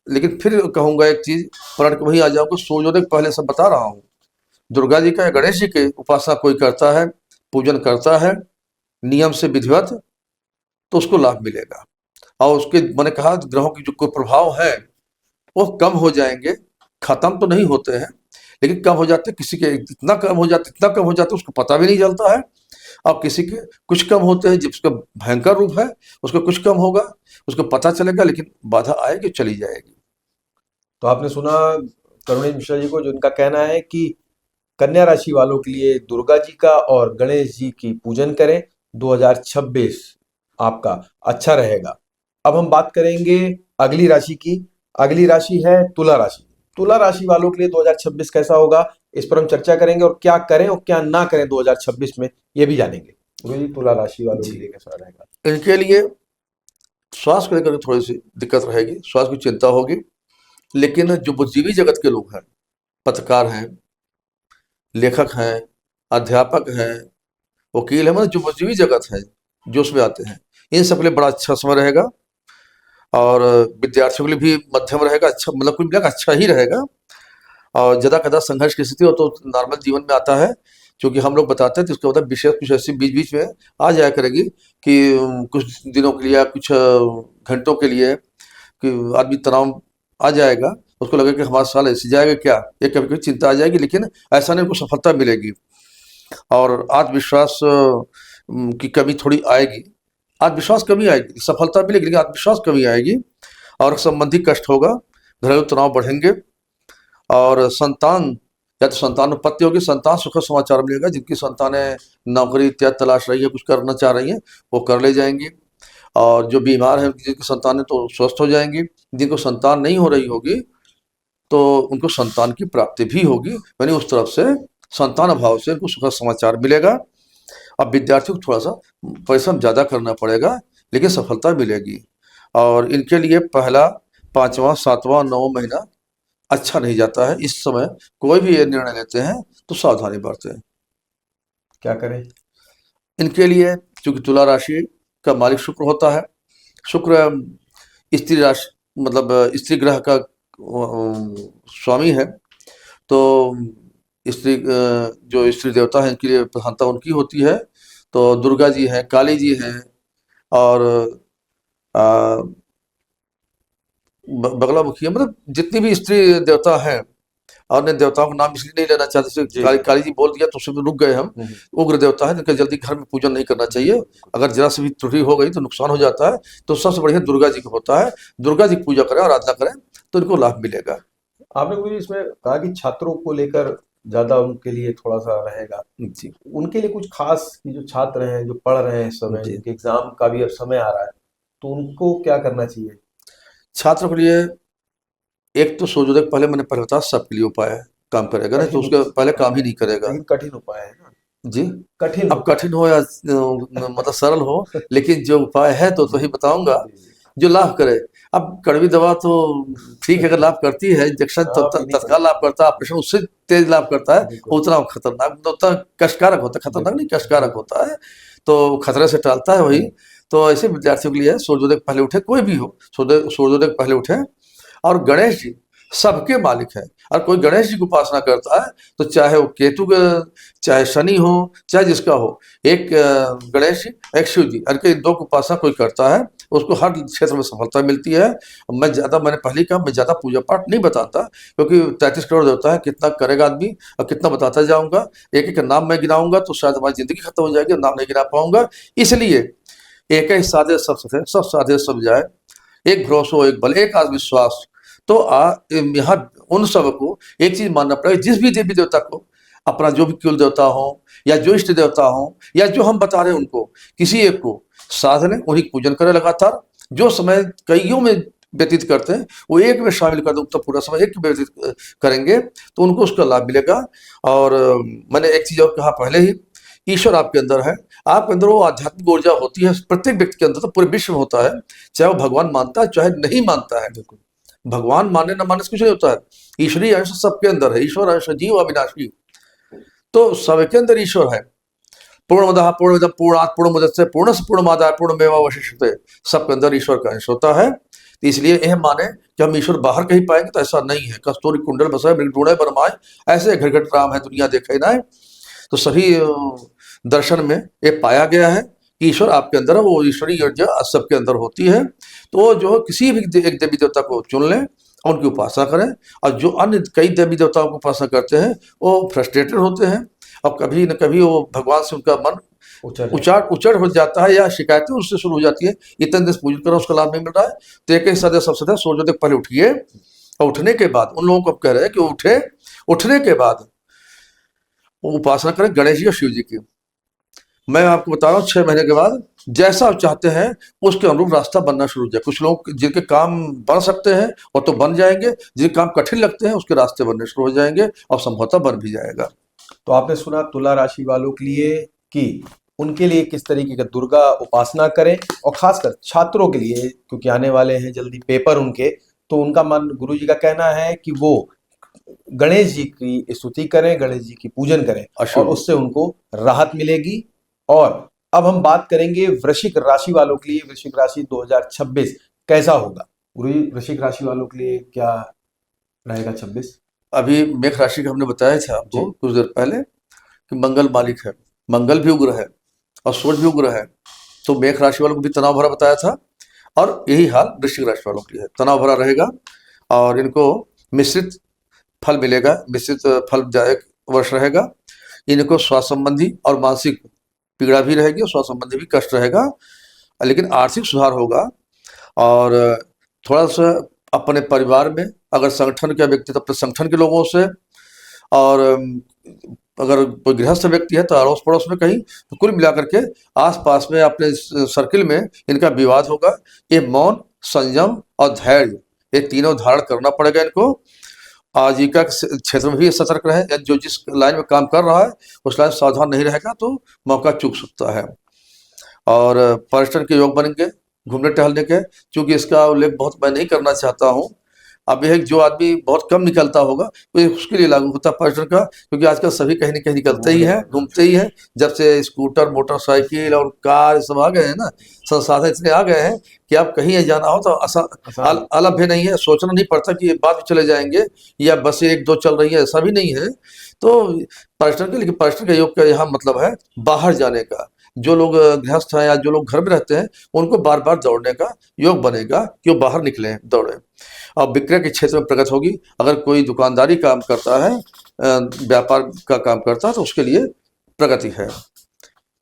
लेकिन फिर कहूंगा एक चीज, पलट के वही आ जाऊंगा, सूर्योदय के पहले सब बता रहा हूँ। दुर्गा जी का या गणेश जी के उपासना कोई करता है, पूजन करता है नियम से विधिवत, तो उसको लाभ मिलेगा। और उसके, मैंने कहा ग्रहों की जो कोई प्रभाव है वो कम हो जाएंगे। खत्म तो नहीं होते हैं, लेकिन कम हो जाते हैं। किसी के इतना कम हो जाते, इतना कम हो जाते उसको पता भी नहीं चलता है। और किसी के कुछ कम होते हैं, जिसका भयंकर रूप है उसका कुछ कम होगा, उसको पता चलेगा, लेकिन बाधा आएगी चली जाएगी।
तो आपने सुना करुणेश मिश्रा जी को, जो उनका कहना है कि कन्या राशि वालों के लिए दुर्गा जी का और गणेश जी की पूजन करें। 2026 आपका अच्छा रहेगा। अब हम बात करेंगे अगली राशि की। अगली राशि है तुला राशि। तुला राशि वालों के लिए 2026 कैसा होगा, इस पर हम चर्चा करेंगे, और क्या करें और क्या ना करें 2026 में, ये भी जानेंगे। गुरु जी, तुला राशि वालों के
जी,
लिए कैसा रहेगा?
इनके लिए स्वास्थ्य को लेकर थोड़ी सी दिक्कत रहेगी, स्वास्थ्य की चिंता होगी। लेकिन जो बुद्धिजीवी जगत के लोग हैं, पत्रकार हैं, लेखक हैं, अध्यापक हैं, वकील है, मतलब जो बुद्धिजीवी जगत है, जो उसमें आते हैं, इन सब के लिए बड़ा अच्छा समय रहेगा। और विद्यार्थियों के लिए भी मध्यम रहेगा, अच्छा, मतलब कुल मिलाकर अच्छा ही रहेगा। और ज़्यादा कदा संघर्ष की स्थिति हो तो नॉर्मल जीवन में आता है, क्योंकि हम लोग बताते हैं तो उसके बाद विशेष कुछ ऐसी बीच बीच में आ जाया करेगी कि कुछ दिनों के लिए या कुछ घंटों के लिए कि आदमी तनाव आ जाएगा, उसको लगेगा कि हमारा साल ऐसे जाएगा क्या, ये कभी कभी चिंता आ जाएगी, लेकिन ऐसा नहीं, उनको सफलता मिलेगी। और आत्मविश्वास की कमी थोड़ी आएगी, आत्मविश्वास कमी आएगी, सफलता मिलेगी लेकिन आत्मविश्वास कमी आएगी। और संबंधी कष्ट होगा, घरेलू तनाव बढ़ेंगे। और संतान, या तो संतान उत्पत्ति होगी, संतान सुखद समाचार मिलेगा। जिनकी संतानें नौकरी इत्यादि तलाश रही है, कुछ करना चाह रही हैं, वो कर ले जाएंगी। और जो बीमार हैं, जिनकी संतानें, तो स्वस्थ हो जाएंगी। जिनको संतान नहीं हो रही होगी तो उनको संतान की प्राप्ति भी होगी, यानी उस तरफ से संतान अभाव से उनको सुखद समाचार मिलेगा। अब विद्यार्थियों को थोड़ा सा परिश्रम ज़्यादा करना पड़ेगा, लेकिन सफलता मिलेगी। और इनके लिए पहला 5वां 7वां 9वां महीना अच्छा नहीं जाता है। इस समय कोई भी ये निर्णय लेते हैं तो सावधानी बरतें।
क्या करें?
इनके लिए, चूंकि तुला राशि का मालिक शुक्र होता है, शुक्र स्त्री राशि, मतलब स्त्री ग्रह का स्वामी है, तो स्त्री जो स्त्री देवता है, इनके लिए प्रधानता उनकी होती है। तो दुर्गा जी हैं, काली जी हैं, और आ, बगला मुखी है, मतलब जितनी भी स्त्री देवता हैं। और ने देवताओं का नाम इसलिए नहीं लेना चाहते, जैसे
जी
काली
जी।
काली जी बोल दिया तो उसमें रुक गए हम। उग्र देवता है, जिनका जल्दी घर में पूजन नहीं करना चाहिए। अगर जरा से भी त्रुटि हो गई तो नुकसान हो जाता है। तो सबसे बढ़िया दुर्गा जी का होता है, दुर्गा जी की पूजा करें, आराधना करें, तो इनको लाभ मिलेगा।
आपने मुझे इसमें कहा कि छात्रों को लेकर ज्यादा उनके लिए थोड़ा सा रहेगा।
जी
उनके लिए कुछ खास, कि जो छात्र हैं, जो पढ़ रहे हैं इस समय,
जी।
जिनके एग्जाम का भी अब समय आ रहा है, तो उनको क्या करना चाहिए?
छात्रों के लिए एक तो सूर्योदय के पहले, मैंने पहले बताया, सबके लिए उपाय है, काम करेगा, नहीं तो
कठिन
उसके पहले काम ही नहीं करेगा।
लेकिन कठिन उपाय है ना?
जी,
कठिन
अब
उपाय।
कठिन हो या मतलब सरल हो, लेकिन जो उपाय है तो वही बताऊंगा।
जी जी।
जो लाभ करे। अब कड़वी दवा तो ठीक है, अगर लाभ करती है, इंजेक्शन तो तत्काल लाभ करता है, ऑपरेशन उससे तेज लाभ करता है, उतना खतरनाक, उतना कष्टकारक होता है, खतरनाक नहीं कष्टकारक होता है, तो खतरे से टालता है वही। तो ऐसे विद्यार्थियों के लिए सूर्योदय के पहले उठे, कोई भी हो, सूर्योदय के पहले उठे। और गणेश जी सबके मालिक है, और कोई गणेश जी की उपासना करता है तो चाहे वो केतु का, चाहे शनि हो, चाहे जिसका हो, एक गणेश जी, एक शिव जी, और इन दो की उपासना कोई करता है उसको हर क्षेत्र में सफलता मिलती है। मैंने पहले कहा, मैं ज़्यादा पूजा पाठ नहीं बताता, क्योंकि 33 करोड़ देवता है, कितना करेगा आदमी, और कितना बताता जाऊंगा, एक एक नाम मैं गिनाऊंगा तो शायद हमारी जिंदगी खत्म हो जाएगी, नाम नहीं गिना पाऊंगा। इसलिए एक ही साधे सब सधे, सब साधे सब जाए, एक भरोसा, एक बल, एक आत्मविश्वास। तो यहाँ उन सबको एक चीज मानना पड़ेगा, जिस भी देवी देवता को, अपना जो भी कुल देवता हो, या जो इष्ट देवता हो, या जो हम बता रहे हैं उनको, किसी एक को साध लें, उन्हीं पूजन करें लगातार। जो समय कईयों में व्यतीत करते हैं वो एक में शामिल कर दो, तो पूरा समय एक में व्यतीत करेंगे तो उनको उसका लाभ मिलेगा। और मैंने एक चीज और कहा पहले ही, ईश्वर आपके अंदर है, आपके अंदर वो आध्यात्मिक ऊर्जा होती है, प्रत्येक व्यक्ति के अंदर, तो पूरे विश्व में होता है, चाहे वो भगवान मानता है चाहे नहीं मानता है। भगवान मानने न मानने से कुछ नहीं होता है, ईश्वरीय अंश सबके अंदर है, ईश्वर अंश जीव अविनाशी, तो सबके अंदर ईश्वर है। पूर्णमदः पूर्णमिदं पूर्णात् पूर्णमुदच्यते पूर्णस्य पूर्णमादाय पूर्णमेवावशिष्यते, सबके अंदर ईश्वर का अंश होता है। तो इसलिए यह माने कि हम ईश्वर बाहर कहीं पाएंगे, तो ऐसा नहीं है। कस्तूरी कुंडल बसाए मृग ढूंढे बरमाए, ऐसे घट राम है दुनिया देखे ना। तो सभी दर्शन में ये पाया गया है कि ईश्वर आपके अंदर है, वो ईश्वरीय ऊर्जा सबके अंदर होती है। तो जो किसी भी एक देवी देवता को चुन लें, उनकी उपासना करें। और जो अन्य कई देवी देवताओं की उपासना करते हैं वो फ्रस्ट्रेटेड होते हैं, और कभी न कभी वो भगवान से उनका मन उचड़ हो जाता है, या शिकायतें उससे शुरू हो जाती है, इतने दिन पूजन करो उसका लाभ नहीं मिल रहा है। तो एक सदैव सब सदैव सूर्योदय पहले उठिए, और उठने के बाद उन लोगों को कह रहे हैं कि उठने के बाद उपासना करें गणेश जी और शिव जी की। मैं आपको बता रहा हूँ 6 महीने के बाद जैसा आप चाहते हैं उसके अनुरूप रास्ता बनना शुरू हो जाए। कुछ लोग जिनके काम बन सकते हैं और तो बन जाएंगे, जिनके काम कठिन लगते हैं उसके रास्ते बनने शुरू हो जाएंगे, और संभवतः बन भी जाएगा।
तो आपने सुना तुला राशि वालों के लिए कि उनके लिए किस तरीके का दुर्गा उपासना करें, और खासकर छात्रों के लिए, क्योंकि आने वाले हैं जल्दी पेपर उनके, तो उनका मन, गुरु जी का कहना है कि वो गणेश जी की स्तुति करें, गणेश जी की पूजन करें, और उससे उनको राहत मिलेगी। और अब हम बात करेंगे वृश्चिक राशि वालों के लिए। वृश्चिक राशि 2026 कैसा होगा गुरु जी? वृश्चिक राशि वालों के लिए क्या रहेगा 26?
अभी मेष राशि का हमने बताया था आपको कुछ देर पहले कि मंगल मालिक है, मंगल भी उग्र है और सूर्य भी उग्र है, तो मेष राशि वालों को भी तनाव भरा बताया था। और यही हाल वृश्चिक राशि वालों के लिए है, तनाव भरा रहेगा, और इनको मिश्रित फल मिलेगा, मिश्रित फलदायक वर्ष रहेगा। इनको स्वास्थ्य संबंधी और मानसिक पीड़ा भी रहेगी, और स्वास्थ्य संबंधी भी कष्ट रहेगा, लेकिन आर्थिक सुधार होगा। और थोड़ा सा अपने परिवार में, अगर संगठन का व्यक्ति तो अपने संगठन के लोगों से, और अगर कोई गृहस्थ व्यक्ति है तो अड़ोस पड़ोस में कहीं, तो कुल मिलाकर के आसपास में अपने सर्किल में इनका विवाद होगा। ये मौन, संयम और धैर्य, ये तीनों धारण करना पड़ेगा इनको। आजीविका के क्षेत्र में भी सतर्क रहे, या जो जिस लाइन में काम कर रहा है उस लाइन सावधान नहीं रहेगा तो मौका चूक सकता है। और पर्यटन के योग बनेंगे, घूमने टहलने के, क्योंकि इसका उल्लेख बहुत मैं नहीं करना चाहता हूँ। अब यह जो आदमी बहुत कम निकलता होगा तो उसके लिए लागू होता है पर्यटन का, क्योंकि आजकल सभी कहीं न कहीं निकलते ही हैं, घूमते ही हैं। जब से स्कूटर, मोटरसाइकिल और कार सब आ गए हैं ना, संसाधन इतने आ गए हैं कि आप कहीं जाना हो तो अलभ्य नहीं है, सोचना नहीं पड़ता कि ये बाद में चले जाएंगे, या बस 1-2 चल रही है, ऐसा भी नहीं है। तो पर्यटन के, लेकिन पर्यटन का योग का यहाँ मतलब है बाहर जाने का। जो लोग गृहस्थ हैं या जो लोग घर में रहते हैं उनको बार बार दौड़ने का योग बनेगा कि वो बाहर निकलें, दौड़ें। और विक्रय के क्षेत्र में प्रगति होगी। अगर कोई दुकानदारी काम करता है, व्यापार का काम करता है, तो उसके लिए प्रगति है।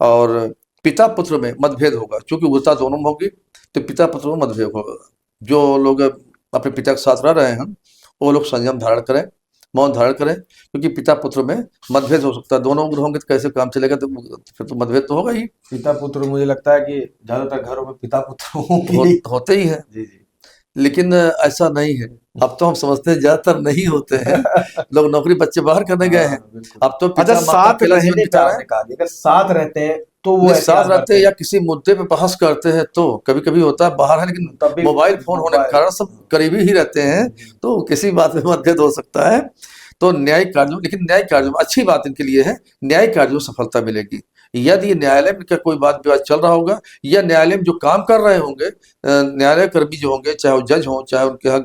और पिता पुत्र में मतभेद होगा, क्योंकि उग्रता दोनों में होगी, तो पिता पुत्र में मतभेद होगा। जो लोग अपने पिता के साथ रह रहे हैं वो लोग संयम धारण करें, मौन धारण करें, क्योंकि पिता पुत्र में मतभेद हो सकता है। दोनों उग्र होंगे तो कैसे काम चलेगा, तो फिर तो मतभेद तो होगा ही।
पिता पुत्र, मुझे लगता है कि ज्यादातर घरों में पिता पुत्र
होते ही है
जी जी,
लेकिन ऐसा नहीं है। अब तो हम समझते हैं ज्यादातर नहीं होते हैं। लोग नौकरी बच्चे बाहर करने गए हैं, अब तो
अच्छा, साथ रहने का, अगर साथ रहते हैं तो वो
नहीं, साथ
एहतियात
रहते
बरते
हैं या
हैं।
किसी मुद्दे पे बहस करते हैं तो कभी कभी होता है, बाहर है लेकिन
तब भी
मोबाइल फोन होने के
मोबाइल।
कारण सब करीबी ही रहते हैं, तो किसी बात में मतभेद हो सकता है। तो न्यायिक कार्यों, लेकिन न्यायिक कार्यों में अच्छी बात इनके लिए है, न्यायिक कार्यों में सफलता मिलेगी। यदि ये न्यायालय में क्या कोई बात विवाद चल रहा होगा, या न्यायालय में जो काम कर रहे होंगे, न्यायालय कर्मी जो होंगे, चाहे वो जज हों, चाहे उनके यहाँ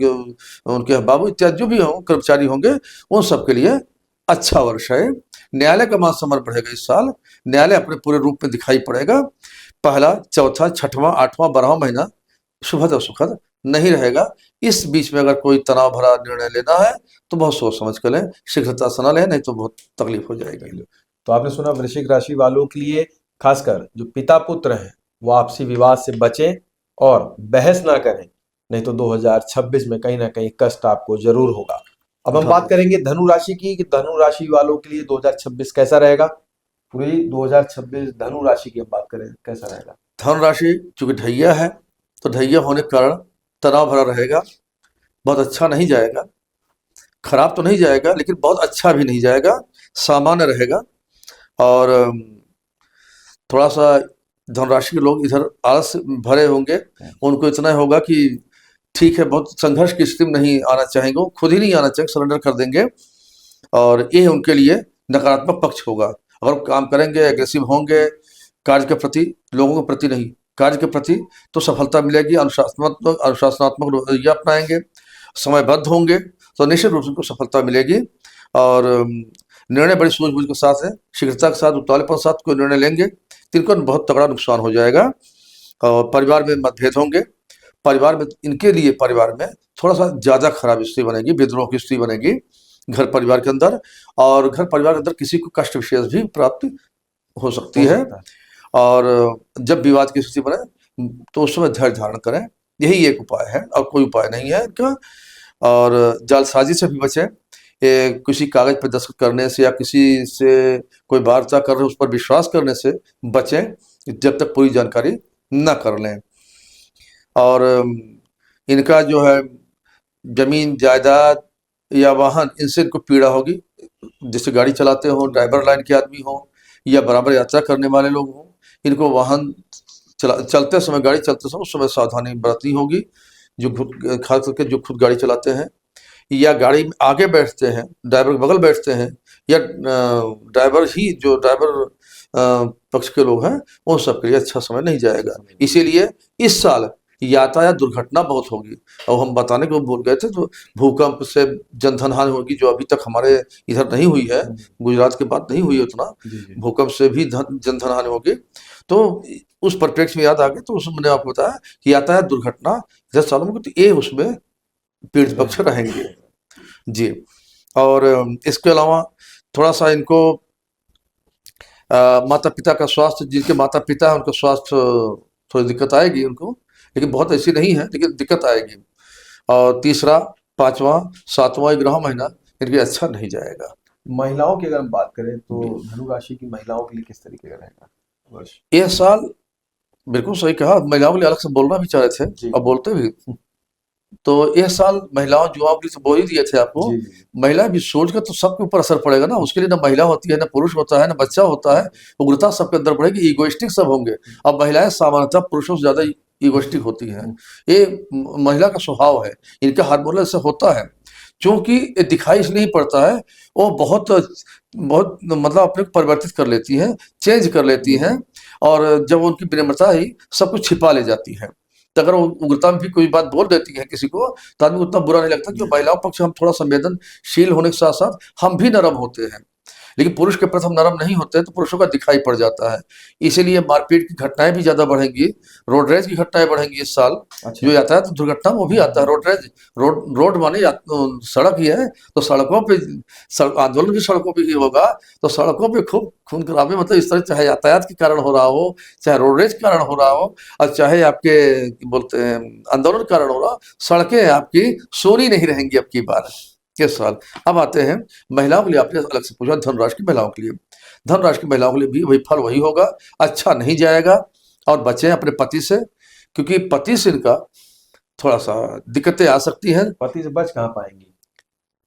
उनके यहाँ बाबू इत्यादि जो भी हों कर्मचारी होंगे, उन सबके लिए अच्छा वर्ष है। न्यायालय का मान सम्मान बढ़ेगा इस साल, न्यायालय अपने पूरे रूप में दिखाई पड़ेगा। पहला, चौथा, छठवां, आठवां, 12वां महीना सुखद और सुखद नहीं रहेगा। इस बीच में अगर कोई तनाव भरा निर्णय लेना है तो बहुत सोच समझ कर लें, शीघ्रता से न लें, नहीं तो बहुत तकलीफ हो जाएगी।
तो आपने सुना वृश्चिक राशि वालों के लिए, खासकर जो पिता पुत्र हैं, वो आपसी विवाद से बचें और बहस ना करें, नहीं तो 2026 में कहीं ना कहीं कष्ट आपको जरूर होगा। अब हम बात करेंगे धनु राशि की, कि धनु राशि वालों के लिए 2026 कैसा रहेगा। पूरी 2026 धनु राशि की हम बात करें, कैसा रहेगा।
धनु राशि चूंकि ढैया है, तो ढैया होने के कारण तनाव भरा रहेगा, बहुत अच्छा नहीं जाएगा, खराब तो नहीं जाएगा लेकिन बहुत अच्छा भी नहीं जाएगा, सामान्य रहेगा। और थोड़ा सा धनराशि के लोग इधर आलस भरे होंगे, उनको इतना होगा कि ठीक है, बहुत संघर्ष की स्थिति में नहीं आना चाहेंगे, वो खुद ही नहीं आना चाहेंगे, सरेंडर कर देंगे, और ये उनके लिए नकारात्मक पक्ष होगा। अगर वो काम करेंगे, एग्रेसिव होंगे कार्य के प्रति, लोगों के प्रति नहीं, कार्य के प्रति, तो सफलता मिलेगी। अनुशासनात्मक रवैया अपनाएंगे, समयबद्ध होंगे, तो निश्चित रूप से उनको सफलता मिलेगी। और निर्णय बड़ी सूझबूझ के साथ है, शीघ्रता के साथ, उतावलेपन के साथ कोई निर्णय लेंगे तो इनको बहुत तगड़ा नुकसान हो जाएगा। और परिवार में मतभेद होंगे, परिवार में इनके लिए परिवार में थोड़ा सा ज़्यादा खराब स्थिति बनेगी, विद्रोह की स्थिति बनेगी घर परिवार के अंदर, और घर परिवार के अंदर किसी को कष्ट विशेष भी प्राप्त हो सकती है। और जब विवाद की स्थिति बने तो उस समय धैर्य धारण करें, यही एक उपाय है, और कोई उपाय नहीं है इनका। और जालसाजी से भी बचें, किसी कागज पर दस्तखत करने से या किसी से कोई वार्ता कर रहे उस पर विश्वास करने से बचें जब तक पूरी जानकारी न कर लें। और इनका जो है जमीन जायदाद या वाहन, इनसे इनको पीड़ा होगी, जैसे गाड़ी चलाते हो, ड्राइवर लाइन के आदमी हो या बराबर यात्रा करने वाले लोग हों, इनको वाहन चलते समय, गाड़ी चलते समय उस समय सावधानी बरतनी होगी। जो खास करके जो खुद गाड़ी चलाते हैं या गाड़ी में आगे बैठते हैं, ड्राइवर के बगल बैठते हैं, या ड्राइवर ही जो ड्राइवर पक्ष के लोग हैं, उन सब के लिए अच्छा समय नहीं जाएगा। इसीलिए इस साल यातायात दुर्घटना बहुत होगी। और हम बताने को भूल गए थे, तो भूकंप से जनधन हानि होगी, जो अभी तक हमारे इधर नहीं हुई है, गुजरात के बाद नहीं हुई उतना, भूकंप से भी जनधन हानि होगी। तो उस परिप्रेक्ष्य में याद आ गया, तो उसमें मैंने आपको बताया कि यातायात दुर्घटना 10 सालों में, तो ये उसमें पीड़ित पक्ष रहेंगे जी। और इसके अलावा थोड़ा सा इनको माता पिता का स्वास्थ्य, जिनके माता पिता हैं उनका स्वास्थ्य थोड़ी दिक्कत आएगी उनको, लेकिन बहुत ऐसी नहीं है, लेकिन दिक्कत आएगी। और तीसरा, पांचवा, सातवां, 11वां महीना इनके अच्छा नहीं जाएगा।
महिलाओं की अगर हम बात करें तो धनु राशि की महिलाओं के लिए किस तरीके का रहेगा वर्ष।
यह साल बिल्कुल सही कहा, महिलाओं के लिए अलग से बोलना भी चाह रहे थे और बोलते भी। तो यह साल महिलाओं युवाओं के लिए तो बोल ही दिए थे आपको। महिला भी सोच कर तो सबके ऊपर असर पड़ेगा ना, उसके लिए ना महिला होती है, ना पुरुष होता है, ना बच्चा होता है, उग्रता सबके अंदर बढ़ेगी, ईगोइस्टिक सब होंगे। अब महिलाएं सामान्यतः पुरुषों से ज्यादा ईगोइस्टिक होती हैं, ये महिला का स्वभाव है, इनका हार्मोनल से होता है। क्योंकि ये दिखाई इसलिए नहीं पड़ता है, वो बहुत बहुत मतलब अपने को परिवर्तित कर लेती हैं, चेंज कर लेती हैं, और जब उनकी विनम्रता ही सब कुछ छिपा ले जाती है। तो अगर वो उग्रता में भी कोई बात बोल देती है किसी को, तो आदमी को उतना बुरा नहीं लगता, क्योंकि महिलाओं पक्ष हम थोड़ा संवेदनशील होने के साथ साथ हम भी नरम होते हैं, लेकिन पुरुष के प्रति हम नरम नहीं होते, तो पुरुषों का दिखाई पड़ जाता है। इसीलिए मारपीट की घटनाएं भी ज्यादा बढ़ेंगी, रोड रेज की घटनाएं बढ़ेंगी इस साल। जो यातायात दुर्घटना वो भी आता है, रोड रेज, रोड माने सड़क ही है, तो सड़कों पे आंदोलन भी सड़कों पे ही होगा, तो सड़कों पे खूब खून खराबे, मतलब इस तरह, चाहे यातायात के कारण हो रहा हो, चाहे रोड रेज के कारण हो रहा हो, और चाहे आपके बोलते हैं आंदोलन के कारण हो रहा हो, सड़कें आपकी सोनी नहीं रहेंगी अब की बार इस साल। अब आते हैं महिलाओं के लिए, आपने अलग से पूछा धनराशि की महिलाओं के लिए। धनराशि की महिलाओं के लिए भी वही फल वही होगा, अच्छा नहीं जाएगा। और बचें अपने पति से, क्योंकि पति से इनका थोड़ा सा दिक्कतें आ सकती हैं।
पति से बच कहाँ पाएंगी।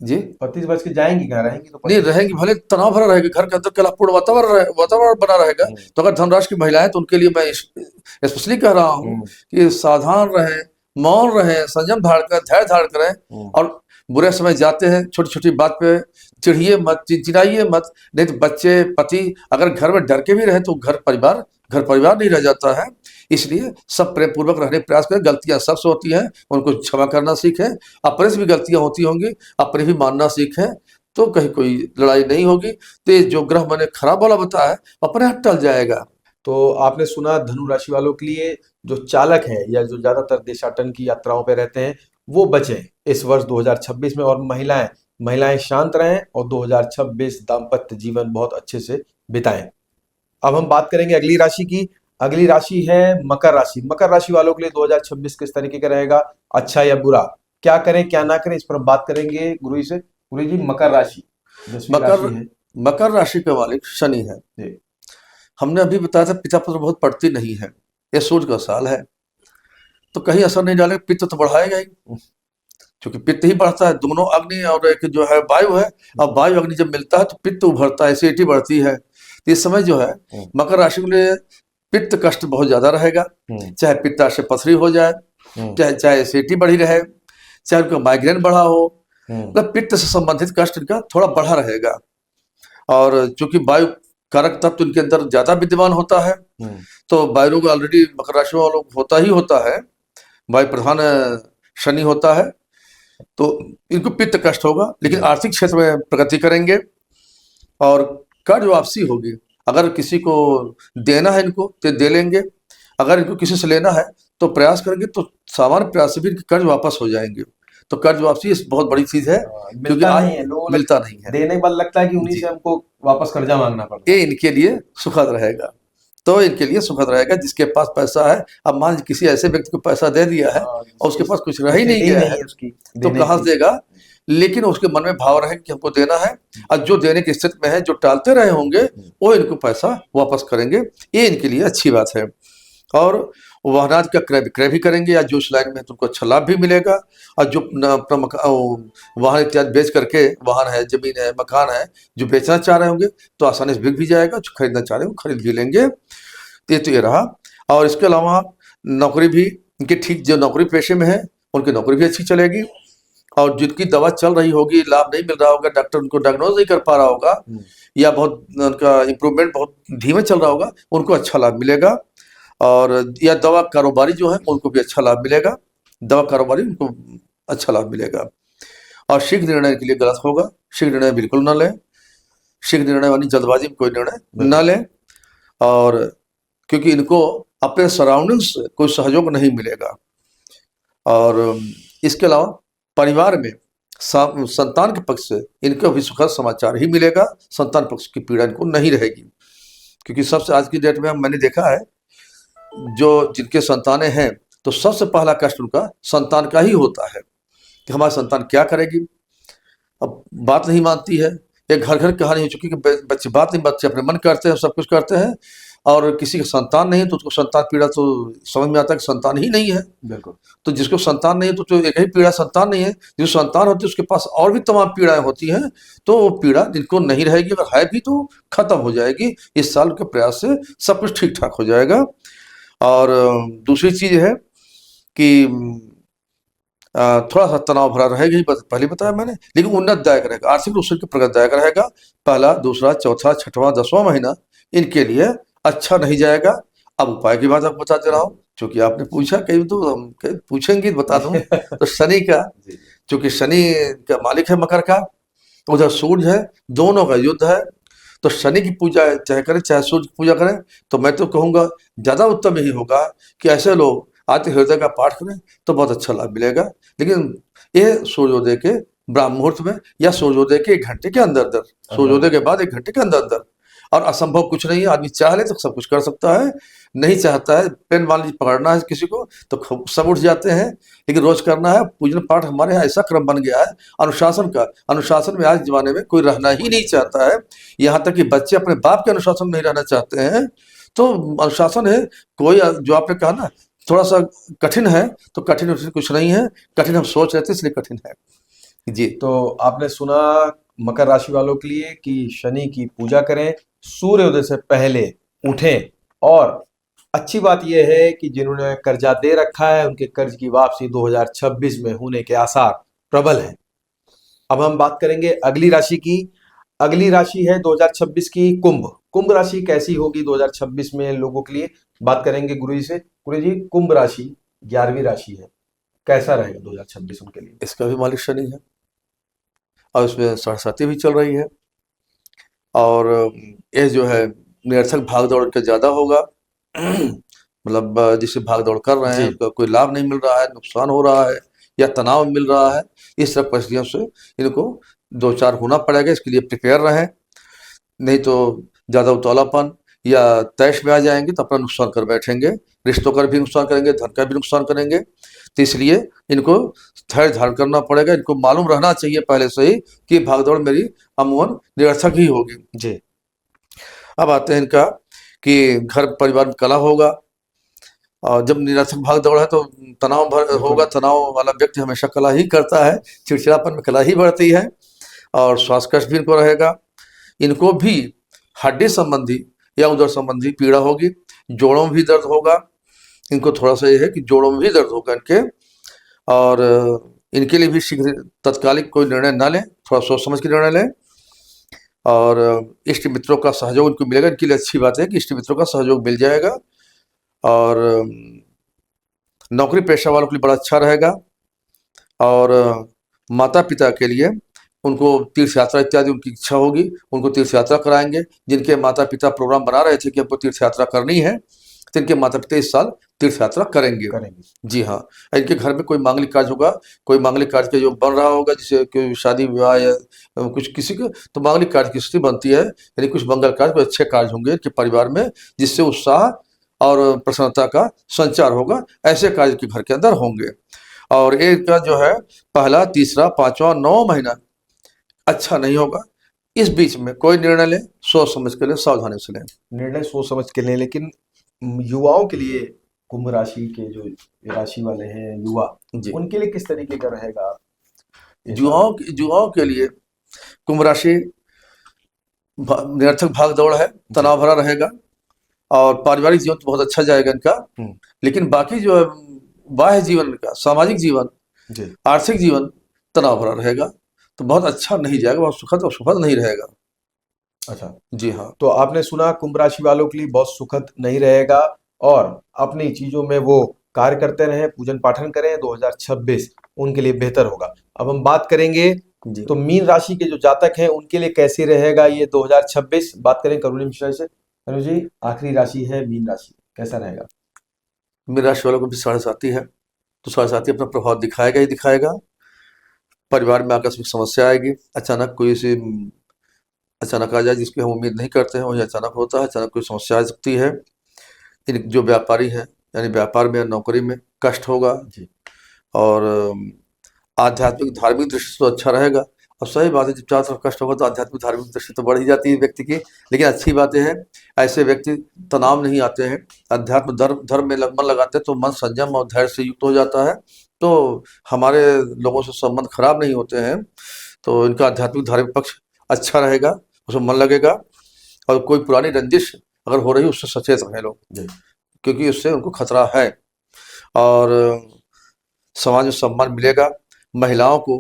जी
पति बच के जाएंगी कहाँ, रहेंगी तो
नहीं
पति।
रहेंगी, भले तनाव भरा रहेगा, घर के अंदर कलहपूर्ण वातावरण बना रहेगा। तो अगर धनराशि की महिलाएं, तो उनके लिए मैं स्पेशली कह रहा हूँ
हम्म,
कि सावधान रहें, मौन रहें, संयम धारण करें, धैर्य धारण करें।
हम्म,
और बुरे समय जाते हैं, छोटी छोटी बात पे चिढ़िए मत, चिड़चिड़ाइए मत। नहीं तो बच्चे, पति अगर घर में डर के भी रहे तो घर परिवार नहीं रह जाता है। इसलिए सब प्रेम पूर्वक रहने का प्रयास करें। गलतियां सबसे होती हैं, उनको क्षमा करना सीखें। अपने से भी गलतियां होती होंगी, अपने भी मानना सीखें, तो कहीं कोई लड़ाई नहीं होगी। तो ये जो ग्रह मैंने खराब वाला बताया अपने आप टल जाएगा।
तो आपने सुना धनु राशि वालों के लिए, जो चालक हैं या जो ज्यादातर देशाटन की यात्राओं पे रहते हैं, वो बचें इस वर्ष 2026 में। और महिलाएं महिलाएं शांत रहें और 2026 दाम्पत्य जीवन बहुत अच्छे से बिताएं। अब हम बात करेंगे अगली राशि की। अगली राशि है मकर राशि। मकर राशि वालों के लिए 2026 किस तरीके का रहेगा, अच्छा या बुरा, क्या करें क्या ना करें, इस पर हम बात करेंगे गुरु जी से। गुरु जी, मकर राशि 10वीं
मकर
राशि है।
मकर राशि का मालिक शनि है।
जी।
हमने अभी बताया था पिता पुत्र बहुत पड़ती नहीं है, ये सूर्य का साल है, तो कहीं असर नहीं डालेगा। पित्त तो बढ़ाएगा ही, क्योंकि पित्त ही बढ़ता है। दोनों अग्नि और एक जो है वायु है। अब वायु अग्नि जब मिलता है तो पित्त उभरता है, एसिडिटी बढ़ती है। तो इस समय जो है मकर राशि के लिए पित्त कष्ट बहुत ज्यादा रहेगा। चाहे पित्ताशय पथरी हो जाए, चाहे चाहे एसिडिटी बढ़ी रहे, चाहे उनका माइग्रेन बढ़ा हो, मतलब पित्त से संबंधित कष्ट इनका थोड़ा बढ़ा रहेगा। और चूंकि वायु कारक तत्व इनके अंदर ज्यादा विद्यमान होता है, तो वायु रोग ऑलरेडी मकर राशि वालों को होता ही होता है। वायु प्रधान शनि होता है, तो इनको पित्त कष्ट होगा। लेकिन आर्थिक क्षेत्र में प्रगति करेंगे और कर्ज वापसी होगी। अगर किसी को देना है इनको तो दे लेंगे, अगर इनको किसी से लेना है तो प्रयास करेंगे, तो सामान्य प्रयास से भी इनके कर्ज वापस हो जाएंगे। तो कर्ज वापसी इस बहुत बड़ी चीज है, क्योंकि
मिलता
आज
नहीं है, लोगों को
मिलता नहीं है।
देने के बाद लगता है कि उन्हीं
जी,
से हमको वापस कर्जा मांगना पड़ता
ये
है।
इनके लिए सुखद रहेगा। तो इनके लिए सुखद रहेगा जिसके पास पैसा है। अब मान लीजिए किसी ऐसे व्यक्ति को पैसा दे दिया है
हाँ,
और उसके पास कुछ रह ही नहीं
स्थिति ही
गया
नहीं
है,
है उसकी
तो
देने
कहाँ से
की।
देगा। लेकिन उसके मन में भाव रहे कि हमको देना है, और जो देने की स्थिति में है, जो टालते रहे होंगे, वो इनको पैसा वापस करेंगे। ये इनके लिए अच्छी बात है। और वाहनाद का क्रय विक्रय भी करेंगे, या जो इस लाइन में है तो उनको अच्छा लाभ भी मिलेगा। और जो अपना वाहन इत्यादि बेच करके, वाहन है, जमीन है, मकान है, जो बेचना चाह रहे होंगे तो आसानी से बिक भी जाएगा। जो खरीदना चाह रहे हो खरीद भी लेंगे। तो ये रहा। और इसके अलावा नौकरी भी इनके ठीक, जो नौकरी पेशे में है उनकी नौकरी भी अच्छी चलेगी। और जिनकी दवा चल रही होगी, लाभ नहीं मिल रहा होगा, डॉक्टर उनको डायग्नोज नहीं कर पा रहा होगा, या बहुत उनका इम्प्रूवमेंट बहुत धीमे चल रहा होगा, उनको अच्छा लाभ मिलेगा। और या दवा कारोबारी जो है उनको भी अच्छा लाभ मिलेगा। दवा कारोबारी उनको अच्छा लाभ मिलेगा। और शीघ्र निर्णय के लिए गलत होगा, शीघ्र निर्णय बिल्कुल न लें। शीघ्र निर्णय वाली जल्दबाजी में कोई निर्णय न लें। और क्योंकि इनको अपने सराउंडिंग्स से कोई सहयोग नहीं मिलेगा। और इसके अलावा परिवार में संतान के पक्ष से इनको भी सुखद समाचार ही मिलेगा। संतान पक्ष की पीड़ा इनको नहीं रहेगी, क्योंकि सबसे आज की डेट में मैंने देखा है, जो जिनके संतानें हैं तो सबसे पहला कष्ट उनका संतान का ही होता है कि हमारी संतान क्या करेगी, अब बात नहीं मानती है। एक घर घर कहानी हो चुकी है कि बच्चे बात नहीं, बच्चे अपने मन करते हैं, सब कुछ करते हैं। और किसी का संतान नहीं है तो उसको संतान पीड़ा तो समझ में आता है कि संतान ही नहीं है।
बिल्कुल।
तो जिसको संतान नहीं है तो एक ही पीड़ा संतान नहीं है। जो संतान होती है उसके पास और भी तमाम पीड़ाएं होती हैं, तो वो पीड़ा जिनको नहीं रहेगी, अगर है भी तो खत्म हो जाएगी। इस साल के प्रयास से सब कुछ ठीक ठाक हो जाएगा। और दूसरी चीज है कि थोड़ा सा तनाव भरा रहेगा ही, पहले बताया मैंने, लेकिन उन्नतदायक रहेगा, आर्थिक रूप से प्रगतिदायक रहेगा। पहला, दूसरा, चौथा, छठवां, 10वां महीना इनके लिए अच्छा नहीं जाएगा। अब उपाय की बात आपको बता दे रहा हूँ, क्योंकि आपने पूछा, कहीं तो हम पूछेंगे बता दूं। तो शनि का, चूंकि शनि का मालिक है मकर का, उधर सूर्य है, दोनों का युद्ध है। तो शनि की पूजा चाहे करें चाहे सूर्य की पूजा करें, तो मैं तो कहूँगा ज्यादा उत्तम यही होगा कि ऐसे लोग आते हृदय का पाठ करें तो बहुत अच्छा लाभ मिलेगा। लेकिन ये सूर्योदय के ब्राह्म मुहूर्त में, या सूर्योदय के 1 घंटे के अंदर अंदर, सूर्योदय के बाद 1 घंटे के अंदर अंदर। और असंभव कुछ नहीं है, आदमी चाह ले तो सब कुछ कर सकता है। नहीं चाहता है, पेन मान लीजिए पकड़ना है किसी को तो सब उठ जाते हैं, लेकिन रोज करना है। पूजन पाठ हमारे यहाँ ऐसा क्रम बन गया है अनुशासन का। अनुशासन में आज जमाने में कोई रहना ही नहीं चाहता है। यहाँ तक कि बच्चे अपने बाप के अनुशासन में नहीं रहना चाहते हैं। तो अनुशासन है, कोई जो आपने कहा ना थोड़ा सा कठिन है, तो कठिन कुछ नहीं है। कठिन हम सोच रहे थे इसलिए कठिन है। जी।
तो आपने सुना मकर राशि वालों के लिए कि शनि की पूजा करें, सूर्योदय से पहले उठें, और अच्छी बात यह है कि जिन्होंने कर्जा दे रखा है उनके कर्ज की वापसी 2026 में होने के आसार प्रबल हैं। अब हम बात करेंगे अगली राशि की। अगली राशि है 2026 की कुंभ। कुंभ राशि कैसी होगी 2026 में लोगों के लिए, बात करेंगे गुरु जी से। गुरु जी, कुंभ राशि 11वीं राशि है, कैसा रहेगा 2026 उनके लिए?
इसका भी मालिक शनि है और उसमें सरस्वती भी चल रही है। और ये जो है निरर्थक भाग दौड़ के ज़्यादा होगा। मतलब जिससे भाग दौड़ कर रहे हैं
जी।
उसका कोई लाभ नहीं मिल रहा है, नुकसान हो रहा है या तनाव मिल रहा है। इस सब परिस्थितियों से इनको दो चार होना पड़ेगा, इसके लिए प्रिपेयर रहें। नहीं तो ज़्यादा उतावलापन या तैश में आ जाएंगे तो अपना नुकसान कर बैठेंगे, रिश्तों का भी नुकसान करेंगे, धन का भी नुकसान करेंगे। तो इसलिए इनको धैर्य धारण करना पड़ेगा। इनको मालूम रहना चाहिए पहले से ही कि भागदौड़ मेरी अमूमन निरर्थक ही होगी।
जी।
अब आते हैं इनका कि घर परिवार में कलह होगा। और जब निरर्थक भाग दौड़ है तो तनाव भर होगा। तनाव वाला व्यक्ति हमेशा कलह ही करता है, चिड़चिड़ापन में कलह ही बढ़ती है और श्वास कष्ट भी इनको रहेगा। इनको भी हड्डी संबंधी या उदर संबंधी पीड़ा होगी, जोड़ों में भी दर्द होगा। इनको थोड़ा सा ये है कि जोड़ों में भी दर्द होगा इनके। और इनके लिए भी शीघ्र तत्कालिक कोई निर्णय ना लें, थोड़ा सोच समझ के निर्णय लें। और इष्ट मित्रों का सहयोग इनको मिलेगा। इनके लिए अच्छी बात है कि इष्ट मित्रों का सहयोग मिल जाएगा। और नौकरी पेशा वालों के लिए बड़ा अच्छा रहेगा। और माता पिता के लिए उनको तीर्थ यात्रा इत्यादि उनकी इच्छा होगी, उनको तीर्थ यात्रा कराएंगे। जिनके माता पिता प्रोग्राम बना रहे थे कि हमको तीर्थ यात्रा करनी है, तो इनके माता पिता इस साल तीर्थ यात्रा करेंगे। जी हाँ। इनके घर में कोई मांगलिक कार्य होगा, कोई मांगलिक कार्य का योग बन रहा होगा, जैसे कोई शादी विवाह या कुछ किसी को, तो मांगलिक कार्य की स्थिति बनती है। यानी कुछ मंगल कार्य, कोई अच्छे कार्य होंगे इनके परिवार में, जिससे उत्साह और प्रसन्नता का संचार होगा। ऐसे कार्य के घर के अंदर होंगे। और एक का जो है पहला, तीसरा, पांचवा, 9 महीना अच्छा नहीं होगा। इस बीच में कोई निर्णय लें, सोच समझ के लें, सावधानी से लें।
निर्णय सोच समझ के लें, लेकिन युवाओं के लिए, कुंभ राशि के जो राशि वाले हैं युवा,
जी।
उनके लिए किस तरीके का रहेगा ये साल?
युवाओं के लिए कुंभ राशि निरर्थक भाग दौड़ है, तनाव भरा रहेगा। और पारिवारिक जीवन तो बहुत अच्छा जाएगा इनका। लेकिन बाकी जो है बाह्य जीवन का, सामाजिक जीवन,
जी।
आर्थिक जीवन तनाव भरा रहेगा। तो बहुत अच्छा नहीं जाएगा, बहुत सुखद और सुखद नहीं रहेगा।
अच्छा।
जी हाँ।
तो आपने सुना कुंभ राशि वालों के लिए बहुत सुखद नहीं रहेगा, और अपनी चीजों में वो कार्य करते रहें, पूजन पाठन करें, 2026 उनके लिए बेहतर होगा। अब हम बात करेंगे
जी।
तो मीन राशि के जो जातक हैं उनके लिए कैसे रहेगा ये 2026। बात करें करुणी मिश्रा से। करुण जी, आखिरी राशि है मीन राशि, कैसा रहेगा?
मीन राशि वालों को भी साढ़े साथी है, तो साढ़े साथी अपना प्रभाव दिखाएगा ही दिखाएगा। परिवार में आकस्मिक समस्या आएगी, अचानक कोई सी अचानक आ जाए जिसकी हम उम्मीद नहीं करते हैं, वही अचानक होता है। अचानक कोई समस्या आ सकती है। जो व्यापारी है, यानी व्यापार में या नौकरी में कष्ट होगा।
जी।
और आध्यात्मिक धार्मिक दृष्टि से तो अच्छा रहेगा। और सही बात है, जब चारों तरफ कष्ट होगा तो आध्यात्मिक धार्मिक दृष्टि तो बढ़ ही जाती है व्यक्ति की। लेकिन अच्छी बातें हैं, ऐसे व्यक्ति तनाव नहीं आते हैं। अध्यात्म धर्म में मन लगाते हैं तो मन संयम और धैर्य से युक्त हो जाता है। तो हमारे लोगों से संबंध खराब नहीं होते हैं। तो इनका आध्यात्मिक धार्मिक पक्ष अच्छा रहेगा, उसमें मन लगेगा। और कोई पुरानी रंजिश अगर हो रही है उससे सचेत रहें लोग, क्योंकि उससे उनको खतरा है। और समाज में सम्मान मिलेगा। महिलाओं को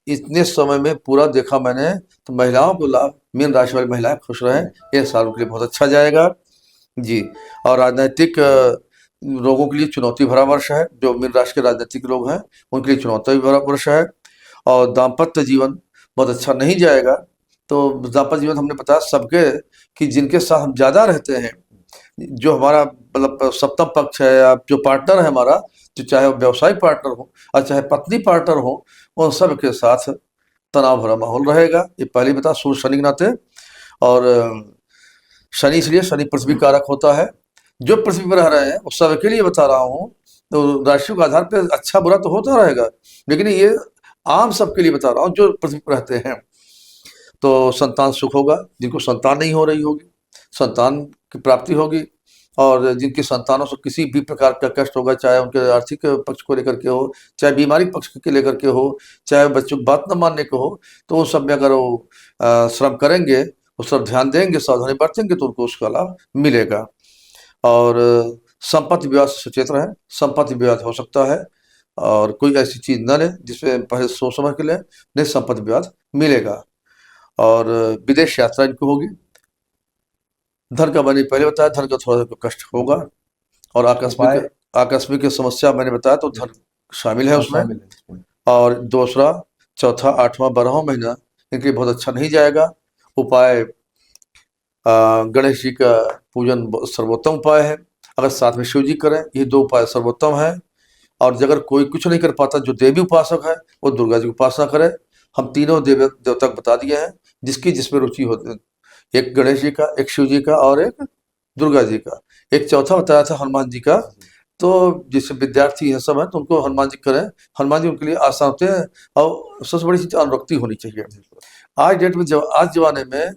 इतने समय में पूरा देखा मैंने, तो महिलाओं को लाभ, मीन राशि वाली महिलाएं खुश रहें, ये साल उनके लिए बहुत अच्छा जाएगा। जी। और राजनीतिक लोगों के लिए चुनौती भरा वर्ष है। जो मीन राशि के राजनीतिक लोग हैं उनके लिए चुनौती भरा वर्ष है। और दाम्पत्य जीवन बहुत अच्छा नहीं जाएगा। तो दाम्पत्य जीवन हमने बताया सबके, कि जिनके साथ हम ज़्यादा रहते हैं, जो हमारा मतलब सप्तम पक्ष है या जो पार्टनर है हमारा, जो चाहे वो व्यवसायिक पार्टनर हो और चाहे पत्नी पार्टनर हो, उन सब के साथ तनाव भरा माहौल रहेगा। ये पहले बता, सूर्य शनि के नाते। और शनि इसलिए, शनि पृथ्वी कारक होता है। जो पृथ्वी पर रह रहे हैं उस सब के लिए बता रहा हूँ। तो राशियों के आधार पर अच्छा बुरा तो होता रहेगा, लेकिन ये आम सबके लिए बता रहा हूँ जो पृथ्वी पर रहते हैं। तो संतान सुख होगा। जिनको संतान नहीं हो रही होगी, संतान की प्राप्ति होगी। और जिनकी संतानों से किसी भी प्रकार का कष्ट होगा, चाहे उनके आर्थिक पक्ष को लेकर के हो, चाहे बीमारी पक्ष के लेकर के हो, चाहे बच्चों की बात न मानने को हो, तो उस सब में अगर वो श्रम करेंगे, उस पर ध्यान देंगे, सावधानी बरतेंगे, तो उनको उसका लाभ मिलेगा। और संपत्ति विवाद से सचेत रहें। संपत्ति विवाद हो सकता है, और कोई ऐसी चीज न लें जिसमें पहले सोच समझ के लें, नहीं संपत्ति विवाद मिलेगा। और विदेश यात्रा इनको होगी। धन का मैंने पहले बताया, धन का थोड़ा सा कष्ट होगा। और
उपाय
आकस्मिक समस्या मैंने बताया, तो धन शामिल है उसमें।
शामिल है।
और दूसरा, चौथा, आठवां, 12वां महीना इनके लिए बहुत अच्छा नहीं जाएगा। उपाय, गणेश जी का पूजन सर्वोत्तम उपाय है। अगर साथ में शिव जी करें, ये दो उपाय सर्वोत्तम है। और अगर कोई कुछ नहीं कर पाता, जो देवी उपासक है, वो दुर्गा जी की उपासना करे। हम तीनों देवता को बता दिए हैं, जिसकी जिसमें रुचि होती है। एक गणेश जी का, एक शिव जी का, और एक दुर्गा जी का। एक चौथा बताया था हनुमान जी का। तो जैसे विद्यार्थी है सब है, तो उनको हनुमान जी करें। हनुमान जी उनके लिए आसान होते हैं। और सबसे बड़ी चीज अनुरक्ति होनी चाहिए। आज डेट में, जब आज जमाने में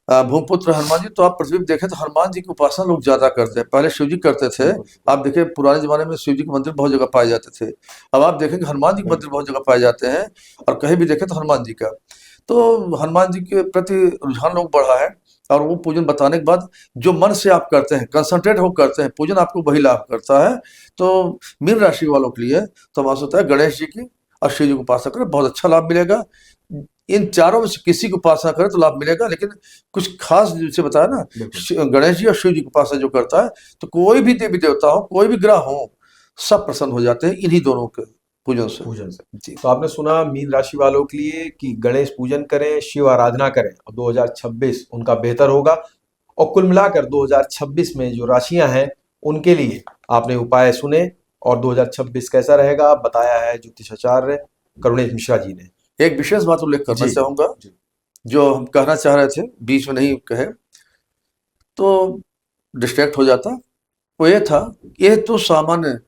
भूमिपुत्र हनुमान जी, तो आप पृथ्वी पे देखें तो हनुमान जी की उपासना लोग ज्यादा करते हैं। पहले शिव जी करते थे। आप देखें पुराने जमाने में शिव जी के मंदिर बहुत जगह पाए जाते थे। अब आप देखेंगे हनुमान जी के मंदिर बहुत जगह पाए जाते हैं। और कहीं भी देखें तो हनुमान जी का। तो हनुमान जी के प्रति रुझान लोग बढ़ा है। और वो पूजन बताने के बाद जो मन से आप करते हैं, कंसंट्रेट होकर करते हैं पूजन, आपको वही लाभ करता है। तो मीन राशि वालों के लिए तो हमारा होता है गणेश जी की और शिव जी की उपासना करें, बहुत अच्छा लाभ मिलेगा। इन चारों में से किसी की उपासना करें तो लाभ मिलेगा। लेकिन कुछ खास जैसे बताया ना, गणेश जी और शिव जी की उपासना जो करता है, तो कोई भी देवी देवता हो, कोई भी ग्रह हो, सब प्रसन्न हो जाते हैं इन्हीं दोनों के पूजन से। जी।
तो आपने सुना मीन राशि वालों के लिए कि गणेश पूजन करें, शिव आराधना करें, और 2026 उनका बेहतर होगा। और कुल मिलाकर 2026 में जो राशियां हैं, उनके लिए आपने उपाय सुने। और 2026 कैसा रहेगा बताया है ज्योतिषाचार्य करुणेश मिश्रा जी ने।
एक विशेष बात उल्लेख करना
जी,
चाहूंगा,
जी।
जो हम कहना चाह रहे थे, बीच में नहीं कहे तो डिस्ट्रैक्ट हो जाता। वो ये था, ये तो सामान्य,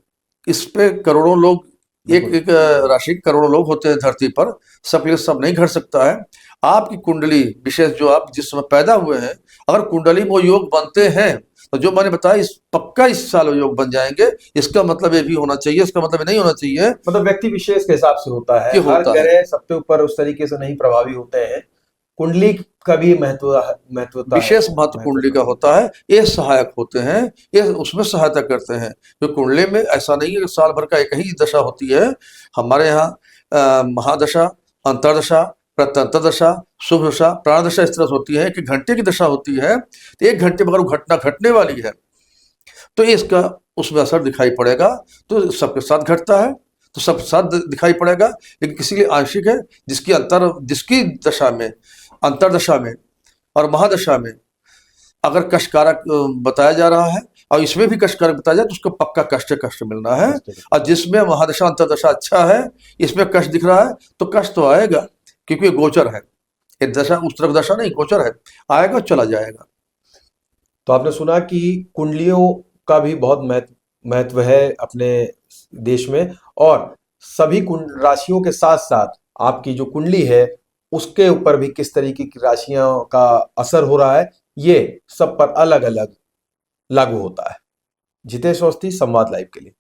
इस पे करोड़ों लोग, एक एक राशि करोड़ों लोग होते हैं धरती पर, सबके लिए सब नहीं घट सकता है। आपकी कुंडली विशेष, जो आप जिस समय पैदा हुए हैं, अगर कुंडली में वो योग बनते हैं, तो जो मैंने बताया पक्का इस साल वो योग बन जाएंगे। इसका मतलब ये भी होना चाहिए, इसका मतलब ये नहीं होना चाहिए
मतलब व्यक्ति विशेष के हिसाब से होता है,
कि
हर
होता है।
ग्रह सबके ऊपर उस तरीके से नहीं प्रभावी होते हैं। कुंडली का भी महत्वता है,
विशेष महत्व कुंडली का होता है। ये सहायक होते हैं, ये उसमें सहायता करते हैं। तो कुंडली में ऐसा नहीं है कि साल भर का एक ही दशा होती है। हमारे यहाँ महादशा, अंतरदशा, प्रत्यंतर दशा, शुभ दशा, प्राण दशा इस तरह से होती है कि घंटे की दशा होती है। तो 1 घंटे में अगर वो घटना घटने वाली है, तो इसका उसमें असर दिखाई पड़ेगा। तो सबके साथ घटता है, तो सब साथ दिखाई पड़ेगा। लेकिन किसी के लिए आंशिक है, जिसकी दशा में, अंतरदशा में और महादशा में अगर कष्टकारक बताया जा रहा है, और इसमें भी कष्टकारक बताया जाए, तो उसको पक्का कष्ट मिलना है। और जिसमें महादशा अंतरदशा अच्छा है, इसमें कष्ट दिख रहा है, तो कष्ट तो आएगा, क्योंकि ये गोचर है। ये दशा उस तरफ दशा नहीं, गोचर है, आएगा चला जाएगा।
तो आपने सुना कि कुंडलियों का भी बहुत महत्व है अपने देश में। और सभी राशियों के साथ साथ आपकी जो कुंडली है, उसके ऊपर भी किस तरीके की राशियों का असर हो रहा है, ये सब पर अलग अलग लागू होता है। जितेश अवस्थी, संवाद लाइव के लिए।